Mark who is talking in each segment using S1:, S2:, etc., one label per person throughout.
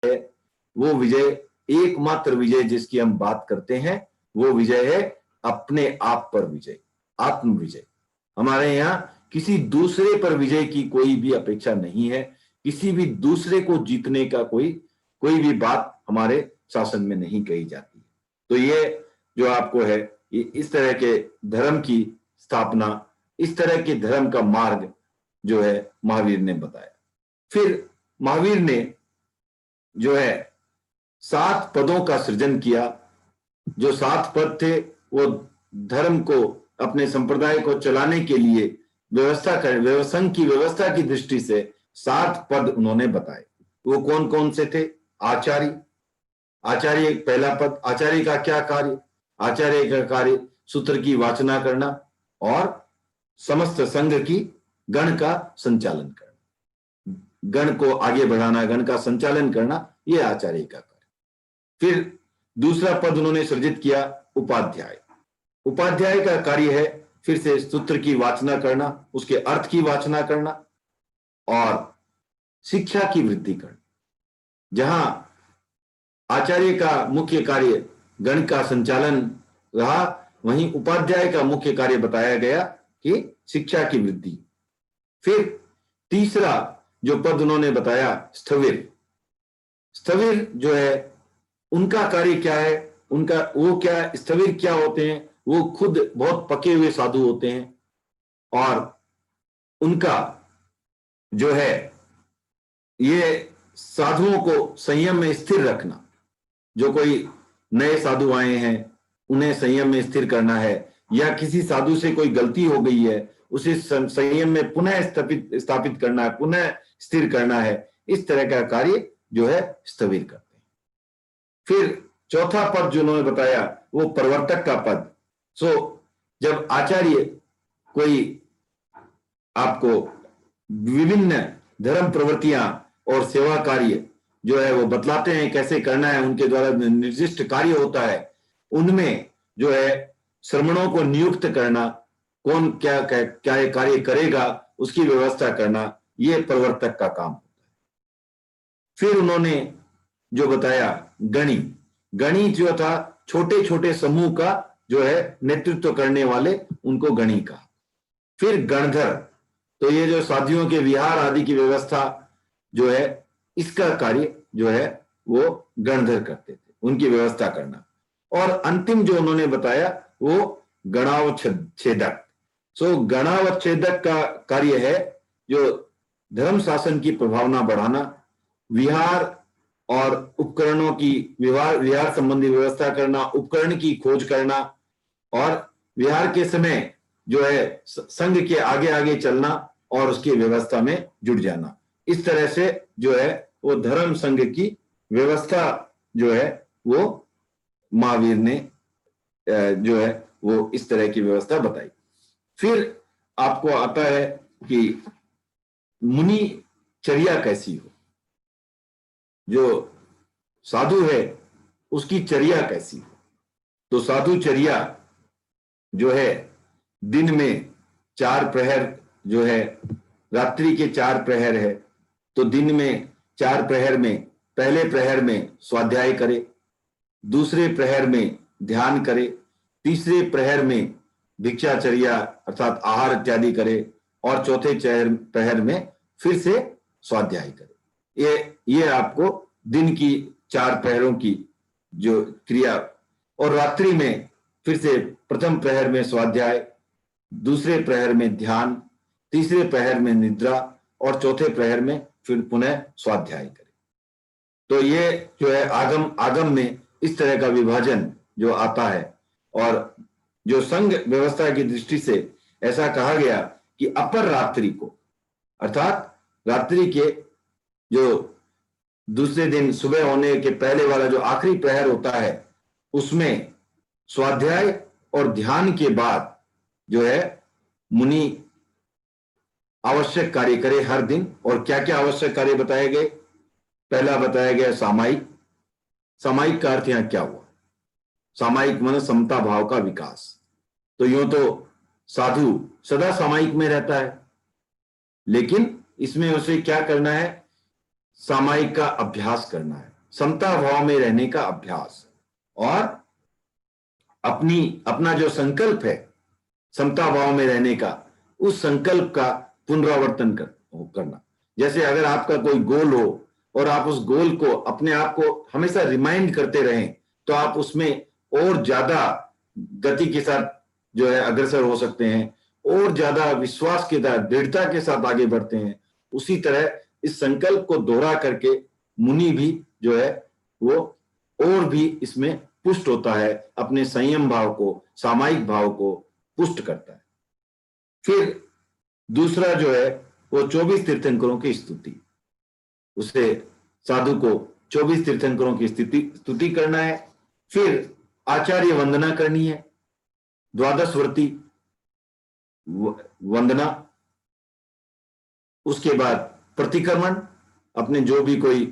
S1: है वो विजय, एकमात्र विजय जिसकी हम बात करते हैं वो विजय है अपने आप पर विजय, आत्म विजय। हमारे यहाँ किसी दूसरे पर विजय की कोई भी अपेक्षा नहीं है, किसी भी दूसरे को जीतने का कोई भी बात हमारे शासन में नहीं कही जाती। तो ये जो आपको है, ये इस तरह के धर्म की स्थापना, इस तरह के धर्म का मार्ग जो है महावीर ने बताया। फिर महावीर ने जो है 7 पदों का सृजन किया। जो 7 पद थे वो धर्म को, अपने संप्रदाय को चलाने के लिए संघ की व्यवस्था की दृष्टि से 7 पद उन्होंने बताए। वो कौन कौन से थे? आचार्य, आचार्य पहला पद। आचार्य का क्या कार्य? आचार्य का कार्य सूत्र की वाचना करना और समस्त संघ की गण का संचालन करना, गण को आगे बढ़ाना, गण का संचालन करना, यह आचार्य का कार्य। फिर दूसरा पद उन्होंने सृजित किया उपाध्याय। उपाध्याय का कार्य है फिर से सूत्र की वाचना करना, उसके अर्थ की वाचना करना और शिक्षा की वृद्धि करना। जहां आचार्य का मुख्य कार्य गण का संचालन रहा, वहीं उपाध्याय का मुख्य कार्य बताया गया कि शिक्षा की वृद्धि। फिर तीसरा जो पद उन्होंने बताया स्थविर। स्थविर जो है उनका कार्य क्या है, उनका वो क्या, स्थविर क्या होते हैं? वो खुद बहुत पके हुए साधु होते हैं और उनका जो है ये साधुओं को संयम में स्थिर रखना। जो कोई नए साधु आए हैं उन्हें संयम में स्थिर करना है, या किसी साधु से कोई गलती हो गई है उसे संयम में पुनः स्थापित करना है, पुनः स्थिर करना है। इस तरह का कार्य जो है स्थविर करते हैं। फिर चौथा पद जो उन्होंने बताया वो प्रवर्तक का पद। जब आचार्य कोई आपको विभिन्न धर्म प्रवृत्तियां और सेवा कार्य जो है वो बतलाते हैं कैसे करना है, उनके द्वारा निर्दिष्ट कार्य होता है, उनमें जो है श्रमणों को नियुक्त करना, कौन क्या क्या कार्य करेगा उसकी व्यवस्था करना, यह प्रवर्तक का काम होता है। फिर उन्होंने जो बताया गणी। गणी जो था छोटे छोटे समूह का जो है नेतृत्व करने वाले, उनको गणी कहा। फिर गणधर, तो ये जो साधियों के विहार आदि की व्यवस्था जो है इसका कार्य जो है वो गणधर करते थे, उनकी व्यवस्था करना। और अंतिम जो उन्होंने बताया वो गणावच्छेदक। गणावच्छेदक का कार्य है जो धर्म शासन की प्रभावना बढ़ाना, विहार और उपकरणों की विहार संबंधी व्यवस्था करना, उपकरण की खोज करना और विहार के समय जो है संघ के आगे आगे चलना और उसकी व्यवस्था में जुट जाना। इस तरह से जो है वो धर्म संघ की व्यवस्था जो है वो महावीर ने जो है वो इस तरह की व्यवस्था बताई। फिर आपको आता है कि मुनि चर्या कैसी हो, जो साधु है उसकी चर्या कैसी हो। तो साधु चर्या जो है दिन में 4 प्रहर जो है, रात्रि के 4 प्रहर है, तो दिन में 4 प्रहर में पहले प्रहर में स्वाध्याय करे, दूसरे प्रहर में ध्यान करे, तीसरे प्रहर में भिक्षाचर्या अर्थात आहार इत्यादि करे और चौथे प्रहर में फिर से स्वाध्याय करे। ये आपको दिन की 4 प्रहरों की जो क्रिया, और रात्रि में फिर से प्रथम प्रहर में स्वाध्याय, दूसरे प्रहर में ध्यान, तीसरे प्रहर में निद्रा और चौथे प्रहर में फिर पुनः स्वाध्याय करे। तो ये जो है आगम में इस तरह का विभाजन जो आता है। और जो संघ व्यवस्था की दृष्टि से ऐसा कहा गया कि अपर रात्रि को, अर्थात रात्रि के जो दूसरे दिन सुबह होने के पहले वाला जो आखिरी प्रहर होता है उसमें स्वाध्याय और ध्यान के बाद जो है मुनि आवश्यक कार्य करे हर दिन। और क्या क्या आवश्यक कार्य बताए गए? पहला बताया गया सामायिक। सामायिक का अर्थ यहां क्या हुआ? सामायिक माने समता भाव का विकास। तो यूं तो साधु सदा सामायिक में रहता है, लेकिन इसमें उसे क्या करना है? सामायिक का अभ्यास करना है, समता भाव में रहने का अभ्यास, और अपना जो संकल्प है समता भाव में रहने का, उस संकल्प का पुनरावर्तन करना। जैसे अगर आपका कोई गोल हो और आप उस गोल को अपने आप को हमेशा रिमाइंड करते रहें, तो आप उसमें और ज्यादा गति के साथ जो है अग्रसर हो सकते हैं, और ज्यादा विश्वास के साथ, दृढ़ता के साथ आगे बढ़ते हैं। उसी तरह इस संकल्प को दोहरा करके मुनि भी जो है वो और भी इसमें पुष्ट होता है, अपने संयम भाव को, सामायिक भाव को पुष्ट करता है। फिर दूसरा जो है वो 24 तीर्थंकरों की स्तुति, उसे साधु को 24 तीर्थंकरों की स्तुति करना है। फिर आचार्य वंदना करनी है, द्वादशवर्ती वंदना। उसके बाद प्रतिक्रमण, अपने जो भी कोई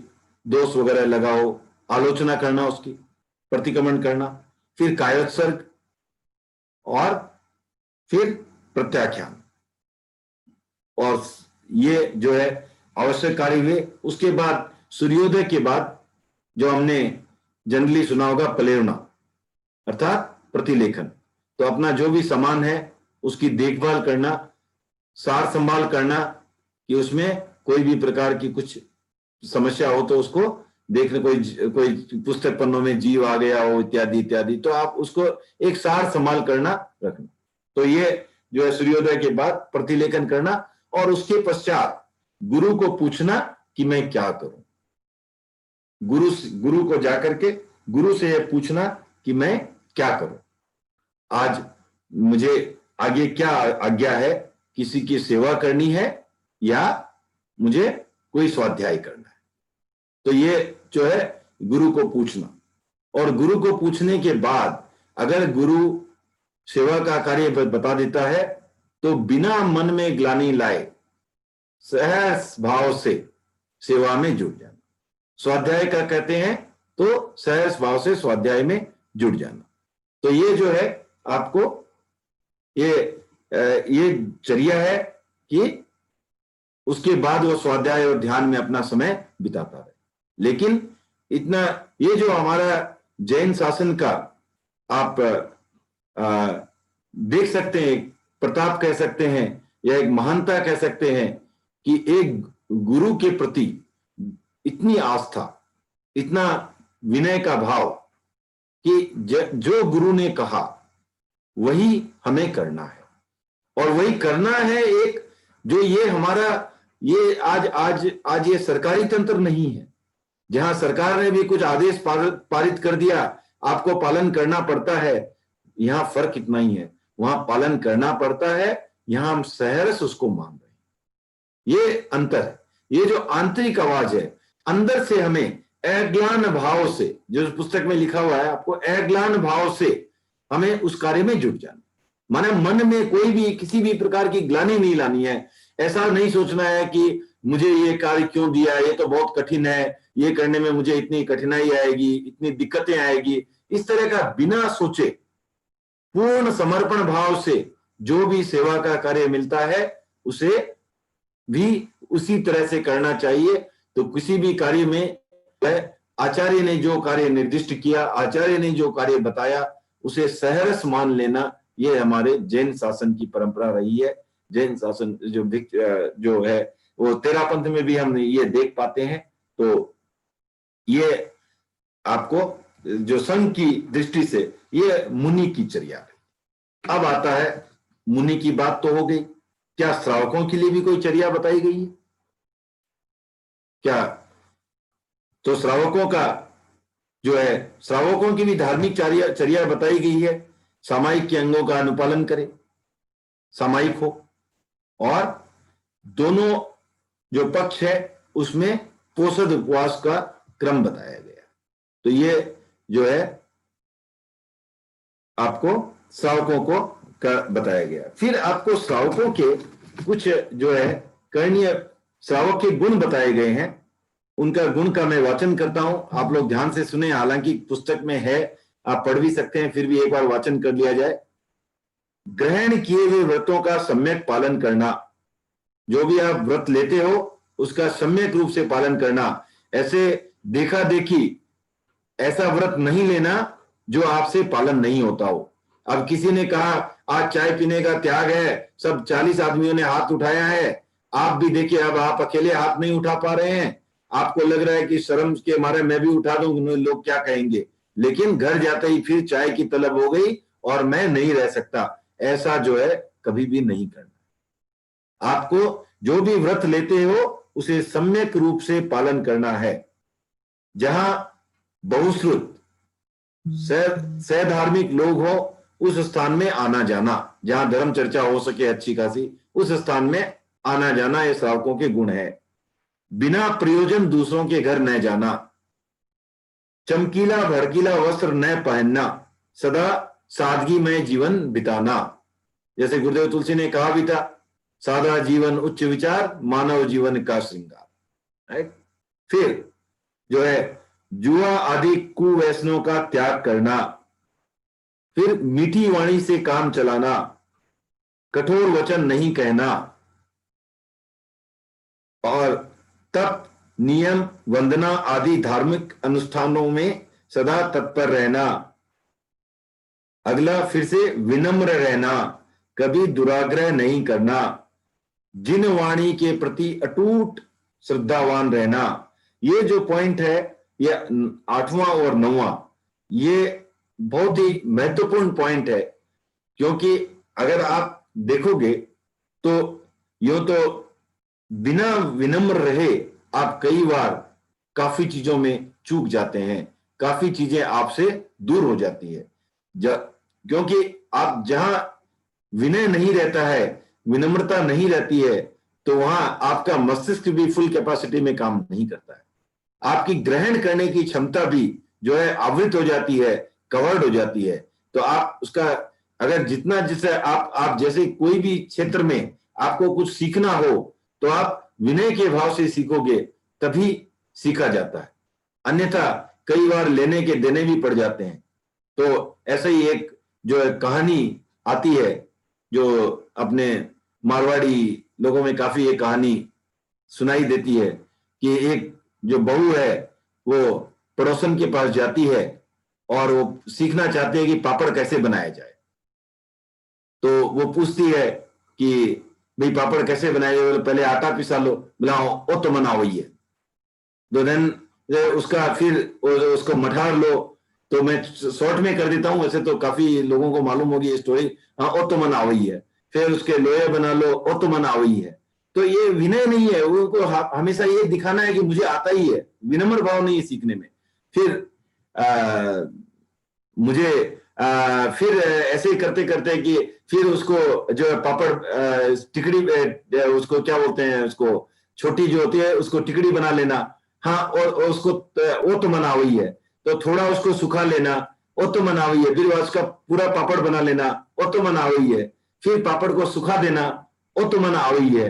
S1: दोष वगैरह लगा हो, आलोचना करना, उसकी प्रतिक्रमण करना। फिर कायोत्सर्ग, और फिर प्रत्याख्यान। और ये जो है आवश्यक कार्य हुए। उसके बाद सूर्योदय के बाद जो हमने जनरली सुना होगा पलेवना, अर्थात प्रतिलेखन। तो अपना जो भी सामान है उसकी देखभाल करना, सार संभाल करना, कि उसमें कोई भी प्रकार की कुछ समस्या हो तो उसको देखने, कोई पुस्तक पन्नों में जीव आ गया हो इत्यादि इत्यादि, तो आप उसको एक सार संभाल करना रखना। तो ये जो है सूर्योदय के बाद प्रतिलेखन करना, और उसके पश्चात गुरु को पूछना कि मैं क्या करूं। गुरु को जाकर के गुरु से यह पूछना कि मैं क्या करूं, आज मुझे आगे क्या आज्ञा है, किसी की सेवा करनी है या मुझे कोई स्वाध्याय करना है। तो ये जो है गुरु को पूछना। और गुरु को पूछने के बाद अगर गुरु सेवा का कार्य बता देता है तो बिना मन में ग्लानि लाए सहज भाव से सेवा में जुट जाना। स्वाध्याय का कहते हैं तो सहज भाव से स्वाध्याय में जुट जाना। तो ये जो है आपको ये चर्या है कि उसके बाद वो स्वाध्याय और ध्यान में अपना समय बिताता रहे। लेकिन इतना, ये जो हमारा जैन शासन का आप देख सकते हैं, प्रताप कह सकते हैं या एक महानता कह सकते हैं, कि एक गुरु के प्रति इतनी आस्था, इतना विनय का भाव कि जो गुरु ने कहा वही हमें करना है, और वही करना है। एक जो ये हमारा ये आज ये सरकारी तंत्र नहीं है जहां सरकार ने भी कुछ आदेश पारित कर दिया, आपको पालन करना पड़ता है। यहां फर्क इतना ही है, वहां पालन करना पड़ता है, यहां हम सहर्ष उसको मान रहे हैं। ये अंतर है। ये जो आंतरिक आवाज है अंदर से, हमें अग्लान भाव से, जो पुस्तक में लिखा हुआ है आपको, अग्लान भाव से हमें उस कार्य में जुट जाना। माने मन में कोई भी किसी भी प्रकार की ग्लानि नहीं लानी है। ऐसा नहीं सोचना है कि मुझे ये कार्य क्यों दिया, ये तो बहुत कठिन है, ये करने में मुझे इतनी कठिनाई आएगी, इतनी दिक्कतें आएगी। इस तरह का बिना सोचे पूर्ण समर्पण भाव से जो भी सेवा का कार्य मिलता है उसे भी उसी तरह से करना चाहिए। तो किसी भी कार्य में आचार्य ने जो कार्य निर्दिष्ट किया, आचार्य ने जो कार्य बताया, उसे सहर्ष मान लेना, ये हमारे जैन शासन की परंपरा रही है। जैन शासन जो है वो तेरापंथ में भी हम ये देख पाते हैं। तो ये आपको जो संघ की दृष्टि से ये मुनि की चर्या है। अब आता है, मुनि की बात तो हो गई, क्या श्रावकों के लिए भी कोई चर्या बताई गई है क्या? तो श्रावकों का जो है, श्रावकों की भी धार्मिक चर्या बताई गई है। सामायिक के अंगों का अनुपालन करे, सामायिक हो, और दोनों जो पक्ष है उसमें पोषद उपवास का क्रम बताया गया। तो ये जो है आपको श्रावकों को बताया गया। फिर आपको श्रावकों के कुछ जो है करणीय श्रावक के गुण बताए गए हैं। उनका गुण का मैं वाचन करता हूं, आप लोग ध्यान से सुने। हालांकि पुस्तक में है, आप पढ़ भी सकते हैं, फिर भी एक बार वाचन कर लिया जाए। ग्रहण किए हुए व्रतों का सम्यक पालन करना। जो भी आप व्रत लेते हो उसका सम्यक रूप से पालन करना, ऐसे देखा देखी ऐसा व्रत नहीं लेना जो आपसे पालन नहीं होता हो। अब किसी ने कहा आज चाय पीने का त्याग है, सब 40 आदमियों ने हाथ उठाया है, आप भी देखिए अब आप अकेले हाथ नहीं उठा पा रहे हैं, आपको लग रहा है कि शर्म के मारे मैं भी उठा दूं, लोग क्या कहेंगे, लेकिन घर जाते ही फिर चाय की तलब हो गई और मैं नहीं रह सकता, ऐसा जो है कभी भी नहीं करना। आपको जो भी व्रत लेते हो उसे सम्यक रूप से पालन करना है। जहां बहुश्रुत सैधार्मिक लोग हो उस स्थान में आना जाना, जहां धर्म चर्चा हो सके अच्छी खासी, उस स्थान में आना जाना, ये श्रावकों के गुण है। बिना प्रयोजन दूसरों के घर न जाना, चमकीला भड़कीला वस्त्र न पहनना, सदा सादगी में जीवन बिताना। जैसे गुरुदेव तुलसी ने कहा भी था, सादा जीवन उच्च विचार, मानव जीवन का श्रृंगार। फिर जो है जुआ आदि कुव्यसनों का त्याग करना, फिर मीठी वाणी से काम चलाना, कठोर वचन नहीं कहना, और तप नियम वंदना आदि धार्मिक अनुष्ठानों में सदा तत्पर रहना। अगला फिर से विनम्र रहना, कभी दुराग्रह नहीं करना, जिन वाणी के प्रति अटूट श्रद्धावान रहना। ये जो पॉइंट है, ये 8वां और 9वां, ये बहुत ही महत्वपूर्ण पॉइंट है, क्योंकि अगर आप देखोगे तो यूं तो बिना विनम्र रहे आप कई बार काफी चीजों में चूक जाते हैं, काफी चीजें आपसे दूर हो जाती है। क्योंकि आप जहां विनय नहीं रहता है, विनम्रता नहीं रहती है, तो वहां आपका मस्तिष्क भी फुल कैपेसिटी में काम नहीं करता है, आपकी ग्रहण करने की क्षमता भी जो है आवृत हो जाती है, कवर्ड हो जाती है। तो आप उसका अगर जितना, जिससे आप जैसे कोई भी क्षेत्र में आपको कुछ सीखना हो तो आप विनय के भाव से सीखोगे, तभी सीखा जाता है, अन्यथा कई बार लेने के देने भी पड़ जाते हैं। तो ऐसे ही एक जो है कहानी आती है, जो अपने मारवाड़ी लोगों में काफी ये कहानी सुनाई देती है कि एक जो बहू है वो पड़ोसन के पास जाती है और वो सीखना चाहती है कि पापड़ कैसे बनाया जाए। तो वो पूछती है कि भाई पापड़ कैसे बनाए जाए, पहले आटा पिसा लो, बोला ओ तो मना हुई है। तो देन उसका फिर उसको मठार लो, तो मैं शॉर्ट में कर देता हूं, वैसे तो काफी लोगों को मालूम होगी ये स्टोरी। हाँ ओ तो मना हुई है, फिर उसके लोहे बना लो, ओ तो मना हुई है। तो ये विनय नहीं है, उनको हमेशा ये दिखाना है कि मुझे आता ही है, विनम्र भाव नहीं है सीखने में। फिर मुझे फिर ऐसे ही करते करते कि फिर उसको जो है पापड़ टिकड़ी, उसको क्या बोलते हैं, उसको छोटी जो होती है उसको टिकड़ी बना लेना। हाँ, और उसको वो तो मना हुई है, तो थोड़ा उसको सुखा लेना, वो तो मना हुई है। फिर उसका पूरा पापड़ बना लेना, वो तो मना हुई है। फिर पापड़ को सुखा देना, वो तो मना हुई है।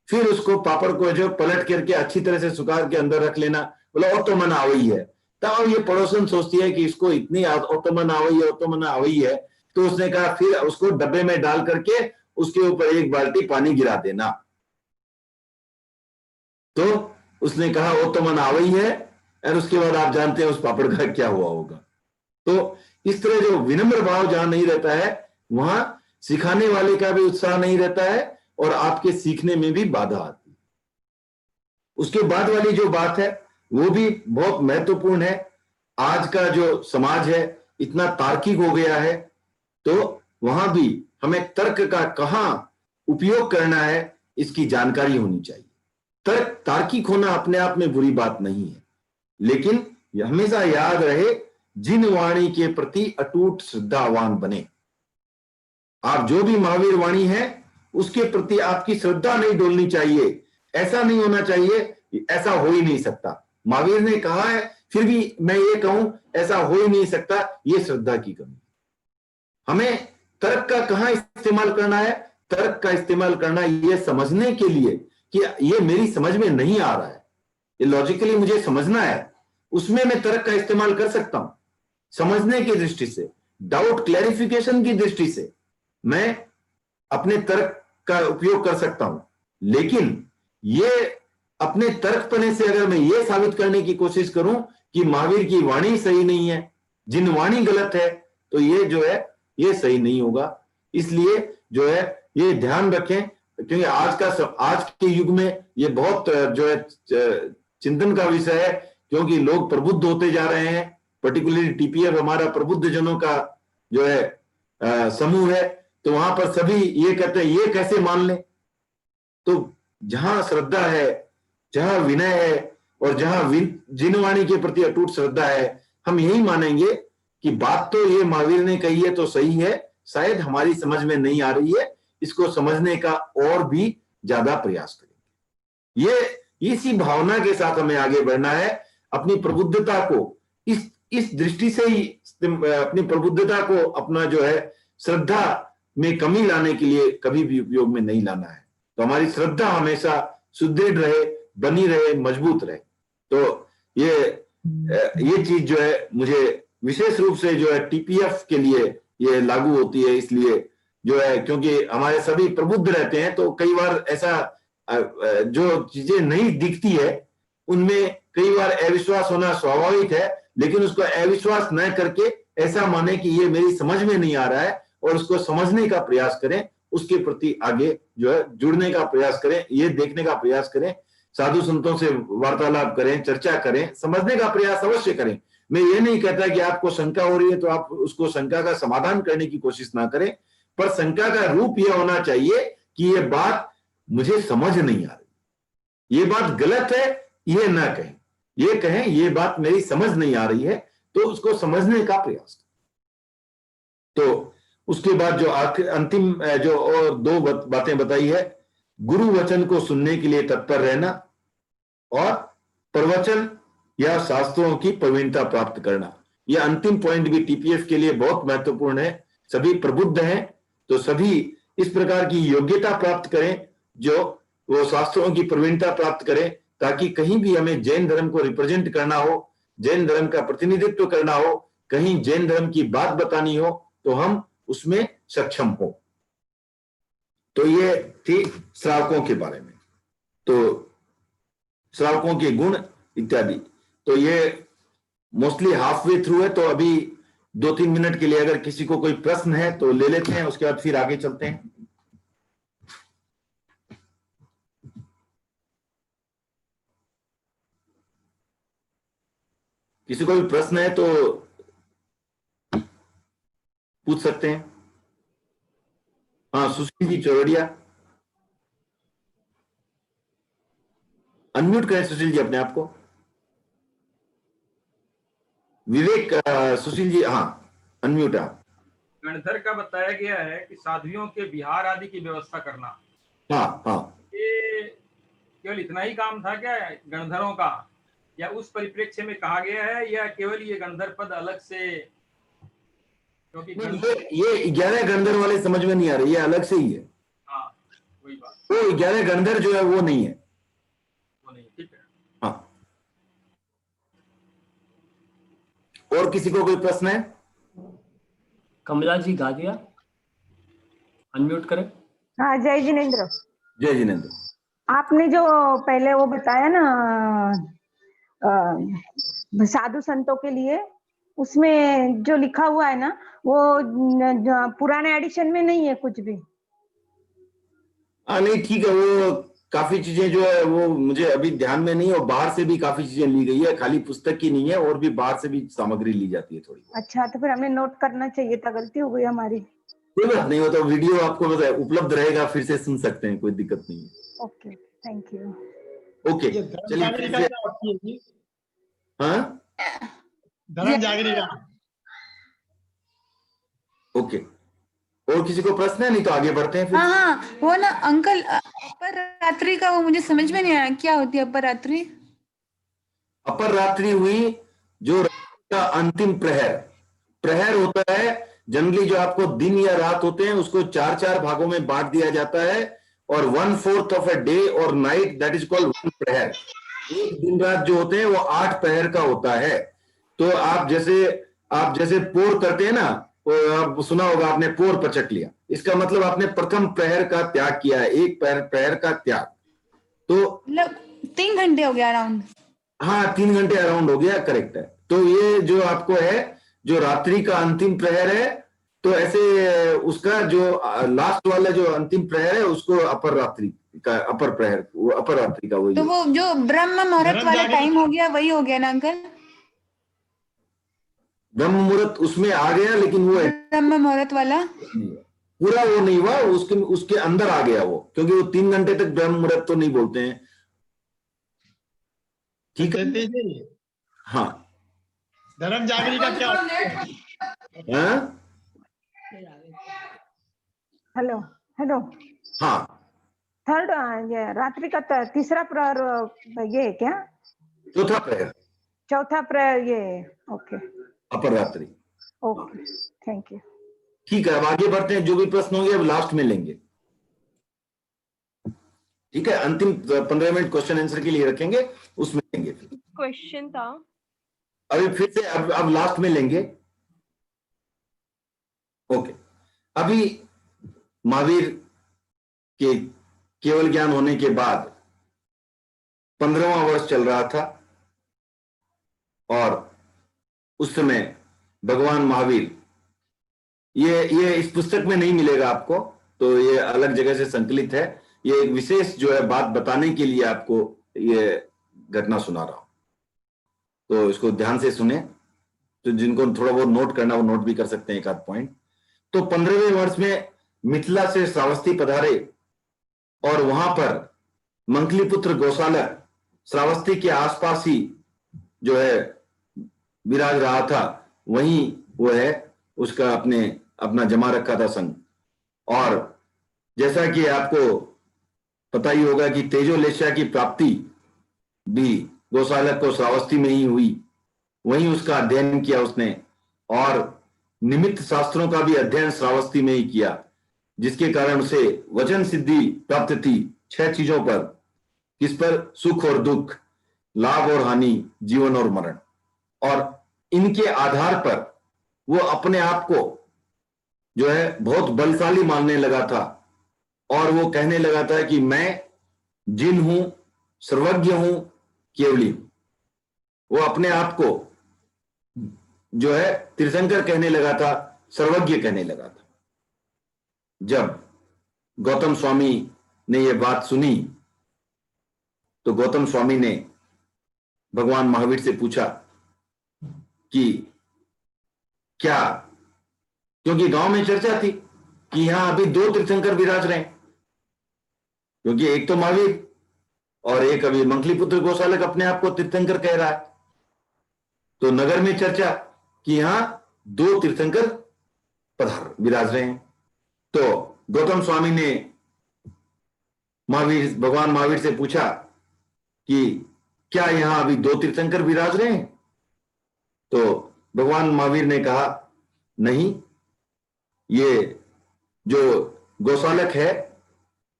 S1: फिर उसको पापड़ को जो पलट करके अच्छी तरह से सुखा के अंदर रख लेना, बोला वो तो मना हुई है। तब ये पड़ोसन सोचती है कि इसको इतनी ओतमन आवई है, तो उसने कहा फिर उसको डब्बे में डाल करके उसके ऊपर एक बाल्टी पानी गिरा देना। तो उसने कहा ओतमन आवई है, और उसके बाद आप जानते हैं उस पापड़ का क्या हुआ होगा। तो इस तरह जो विनम्र भाव जहां नहीं रहता है, वहां सिखाने वाले का भी उत्साह नहीं रहता है और आपके सीखने में भी बाधा आती है। उसके बाद वाली जो बात है वो भी बहुत महत्वपूर्ण है। आज का जो समाज है इतना तार्किक हो गया है, तो वहां भी हमें तर्क का कहां उपयोग करना है इसकी जानकारी होनी चाहिए। तर्क तार्किक होना अपने आप में बुरी बात नहीं है, लेकिन हमेशा याद रहे जिन वाणी के प्रति अटूट श्रद्धावान बने। आप जो भी महावीर वाणी है उसके प्रति आपकी श्रद्धा नहीं डोलनी चाहिए। ऐसा नहीं होना चाहिए ऐसा हो ही नहीं सकता, महावीर ने कहा है फिर भी मैं ये कहूं ऐसा हो ही नहीं सकता, ये श्रद्धा की कमी। हमें तर्क का कहां इस्तेमाल करना है? तर्क का इस्तेमाल करना ये समझने के लिए कि ये मेरी समझ में नहीं आ रहा है, ये लॉजिकली मुझे समझना है, उसमें मैं तर्क का इस्तेमाल कर सकता हूं। समझने की दृष्टि से, डाउट क्लैरिफिकेशन की दृष्टि से मैं अपने तर्क का उपयोग कर सकता हूं, लेकिन ये अपने तर्कपने से अगर मैं ये साबित करने की कोशिश करूं कि महावीर की वाणी सही नहीं है, जिन वाणी गलत है, तो ये जो है ये सही नहीं होगा। इसलिए जो है ये ध्यान रखें, क्योंकि आज के युग में ये बहुत जो है चिंतन का विषय है, क्योंकि लोग प्रबुद्ध होते जा रहे हैं। पर्टिकुलरली टीपीएफ हमारा प्रबुद्ध जनों का जो है समूह है, तो वहां पर सभी ये कहते हैं ये कैसे मान लें। तो जहां श्रद्धा है, जहां विनय है और जहां जिनवाणी के प्रति अटूट श्रद्धा है, हम यही मानेंगे कि बात तो ये महावीर ने कही है तो सही है, शायद हमारी समझ में नहीं आ रही है, इसको समझने का और भी ज्यादा प्रयास करेंगे। ये इसी भावना के साथ हमें आगे बढ़ना है। अपनी प्रबुद्धता को इस दृष्टि से ही अपनी प्रबुद्धता को अपना जो है श्रद्धा में कमी लाने के लिए कभी भी उपयोग में नहीं लाना है। तो हमारी श्रद्धा हमेशा सुदृढ़ रहे, बनी रहे, मजबूत रहे। तो ये चीज जो है मुझे विशेष रूप से जो है टीपीएफ के लिए ये लागू होती है, इसलिए जो है क्योंकि हमारे सभी प्रबुद्ध रहते हैं, तो कई बार ऐसा जो चीजें नहीं दिखती है उनमें कई बार अविश्वास होना स्वाभाविक है, लेकिन उसको अविश्वास न करके ऐसा माने कि ये मेरी समझ में नहीं आ रहा है और उसको समझने का प्रयास करें, उसके प्रति आगे जो है जुड़ने का प्रयास करें, ये देखने का प्रयास करें, साधु संतों से वार्तालाप करें, चर्चा करें, समझने का प्रयास अवश्य करें। मैं ये नहीं कहता कि आपको शंका हो रही है तो आप उसको शंका का समाधान करने की कोशिश ना करें, पर शंका का रूप यह होना चाहिए कि ये बात मुझे समझ नहीं आ रही, ये बात गलत है, ये ना कहें, ये कहें ये बात मेरी समझ नहीं आ रही है, तो उसको समझने का प्रयास करें। तो उसके बाद जो आखिर अंतिम जो और दो बातें बताई है, गुरु वचन को सुनने के लिए तत्पर रहना और प्रवचन या शास्त्रों की प्रवीणता प्राप्त करना। यह अंतिम पॉइंट भी टीपीएफ के लिए बहुत महत्वपूर्ण है। सभी प्रबुद्ध हैं तो सभी इस प्रकार की योग्यता प्राप्त करें जो वो शास्त्रों की प्रवीणता प्राप्त करें, ताकि कहीं भी हमें जैन धर्म को रिप्रेजेंट करना हो, जैन धर्म का प्रतिनिधित्व करना हो, कहीं जैन धर्म की बात बतानी हो, तो हम उसमें सक्षम हो। तो ये थी श्रावकों के बारे में, तो श्रावकों के गुण इत्यादि। तो ये मोस्टली हाफ वे थ्रू है, तो अभी 2-3 मिनट के लिए अगर किसी को कोई प्रश्न है तो ले लेते हैं, उसके बाद फिर आगे चलते हैं। किसी को भी प्रश्न है तो पूछ सकते हैं। हाँ, सुशील जी चौरड़िया, अनम्यूट करें सुशील जी अपने आप को। विवेक सुशील जी, हाँ अनम्यूट है।
S2: गणधर का बताया गया है कि साधुओं के विहार आदि की व्यवस्था करना,
S1: हाँ हाँ,
S2: ये केवल इतना ही काम था क्या गणधरों का, या उस परिप्रेक्ष्य में कहा गया है, या केवल ये गणधर पद अलग से? क्योंकि
S1: ये 11 गणधर वाले समझ में नहीं आ रहे, ये अलग से ही है।
S2: हाँ वही बात,
S1: वो 11 गणधर जो है वो नहीं है,
S2: वो नहीं, ठीक है।
S1: हाँ। और किसी को कोई प्रश्न है?
S3: कमला जी गादिया, अनम्यूट करें।
S4: हाँ, जय जिनेन्द्र।
S1: जय जिनेन्द्र।
S4: आपने जो पहले वो बताया ना साधु संतों के लिए, उसमें जो लिखा हुआ है ना वो पुराने एडिशन में नहीं है कुछ भी।
S1: नहीं ठीक है, वो काफी चीजें जो है वो मुझे अभी ध्यान में नहीं, और बाहर से भी काफी चीजें ली गई है, खाली पुस्तक की नहीं है, और भी बाहर से भी सामग्री ली जाती है थोड़ी।
S4: अच्छा, तो फिर हमें नोट करना चाहिए था, गलती हो गई हमारी।
S1: कोई बात नहीं, हो तो वीडियो आपको उपलब्ध रहेगा, फिर से सुन सकते हैं, कोई दिक्कत नहीं है।
S4: Okay, thank you.
S1: ओके चलिए। हाँ,
S5: धर्म जागरी का।
S1: ओके, और किसी को प्रश्न है? नहीं तो आगे बढ़ते हैं फिर।
S6: हाँ, वो ना अंकल अपर रात्रि का वो मुझे समझ में नहीं आया, क्या होती है अपर रात्रि?
S1: अपर रात्रि हुई जो का अंतिम प्रहर होता है। जनरली जो आपको दिन या रात होते हैं उसको 4-4 भागों में बांट दिया जाता है, और 1/4 ऑफ अ डे और नाइट, दैट इज कॉल्ड 1 प्रहर। एक दिन रात जो होते हैं वो 8 प्रहर का होता है। तो आप जैसे पोर करते हैं ना, आप सुना होगा आपने, पोर पचक लिया, इसका मतलब आपने प्रथम प्रहर का त्याग किया है, एक प्रहर का त्याग। तो
S6: 3 घंटे हो गया अराउंड।
S1: हाँ 3 घंटे अराउंड हो गया, करेक्ट है। तो ये जो आपको है, जो रात्रि का अंतिम प्रहर है, तो ऐसे उसका जो लास्ट वाला जो अंतिम प्रहर है उसको अपर रात्रि का, अपर प्रहर, वो अपर रात्रि का वही
S6: तो
S1: है।
S6: वो जो ब्रह्म मुहूर्त
S5: धर्म
S6: वाला
S5: जागरण-
S6: टाइम हो गया वही हो गया ना अंकल?
S1: ब्रह्म मुहूर्त उसमें आ गया, लेकिन वो
S6: ब्रह्म मुहूर्त वाला
S1: पूरा वो नहीं हुआ, उसके अंदर आ गया वो, क्योंकि वो 3 घंटे तक ब्रह्म मुहूर्त तो नहीं बोलते हैं। ठीक है,
S5: सतीश जी,
S1: हाँ
S5: धर्म जागरी का क्या होता है?
S1: हाँ
S4: हेलो हेलो,
S1: हाँ
S4: थर्ड ये रात्रि का तीसरा प्रहर ये है क्या?
S1: चौथा प्रहर,
S4: चौथा प्रहर ये, ओके
S1: अपर रात्रि।
S4: Okay, thank you.
S1: ठीक है, अब आगे बढ़ते हैं। जो भी प्रश्न होंगे अब लास्ट में लेंगे। ठीक है, अंतिम 15 मिनट क्वेश्चन आंसर के लिए रखेंगे, उसमें लेंगे।
S7: क्वेश्चन था,
S1: अभी फिर से अब लास्ट में लेंगे। ओके, अभी महावीर के केवल ज्ञान होने के बाद 15वां वर्ष चल रहा था, और उस समय भगवान महावीर, ये इस पुस्तक में नहीं मिलेगा आपको, तो ये अलग जगह से संकलित है। ये एक विशेष जो है बात बताने के लिए आपको ये घटना सुना रहा हूं, तो इसको ध्यान से सुने। तो जिनको थोड़ा बहुत नोट करना वो नोट भी कर सकते हैं, एक आध पॉइंट। तो 15वें वर्ष में मिथिला से श्रावस्ती पधारे, और वहां पर मंकलीपुत्र गौशालक श्रावस्ती के आसपास ही जो है विराज रहा था, वहीं वो है, उसका अपना जमा रखा था संग। और जैसा कि आपको पता ही होगा कि तेजोलेशा की प्राप्ति भी गौशालक को श्रावस्ती में ही हुई, वहीं उसका अध्ययन किया उसने, और निमित्त शास्त्रों का भी अध्ययन श्रावस्ती में ही किया, जिसके कारण उसे वचन सिद्धि प्राप्त थी 6 चीजों पर। किस पर? सुख और दुख, लाभ और हानि, जीवन और मरण। और इनके आधार पर वो अपने आप को जो है बहुत बलशाली मानने लगा था, और वो कहने लगा था कि मैं जिन हूं, सर्वज्ञ हूं, केवली हूं। वो अपने आप को जो है तीर्थंकर कहने लगा था, सर्वज्ञ कहने लगा था। जब गौतम स्वामी ने यह बात सुनी, तो गौतम स्वामी ने भगवान महावीर से पूछा कि क्या, क्योंकि गांव में चर्चा थी कि यहां अभी 2 तीर्थंकर विराज रहे हैं, क्योंकि एक तो महावीर और एक अभी मंकलीपुत्र गौशालक अपने आप को तीर्थंकर कह रहा है। तो नगर में चर्चा कि यहां 2 तीर्थंकर विराज रहे हैं। तो गौतम स्वामी ने भगवान महावीर से पूछा कि क्या यहां अभी 2 तीर्थंकर विराज रहे हैं? तो भगवान महावीर ने कहा, नहीं, ये जो गौशालक है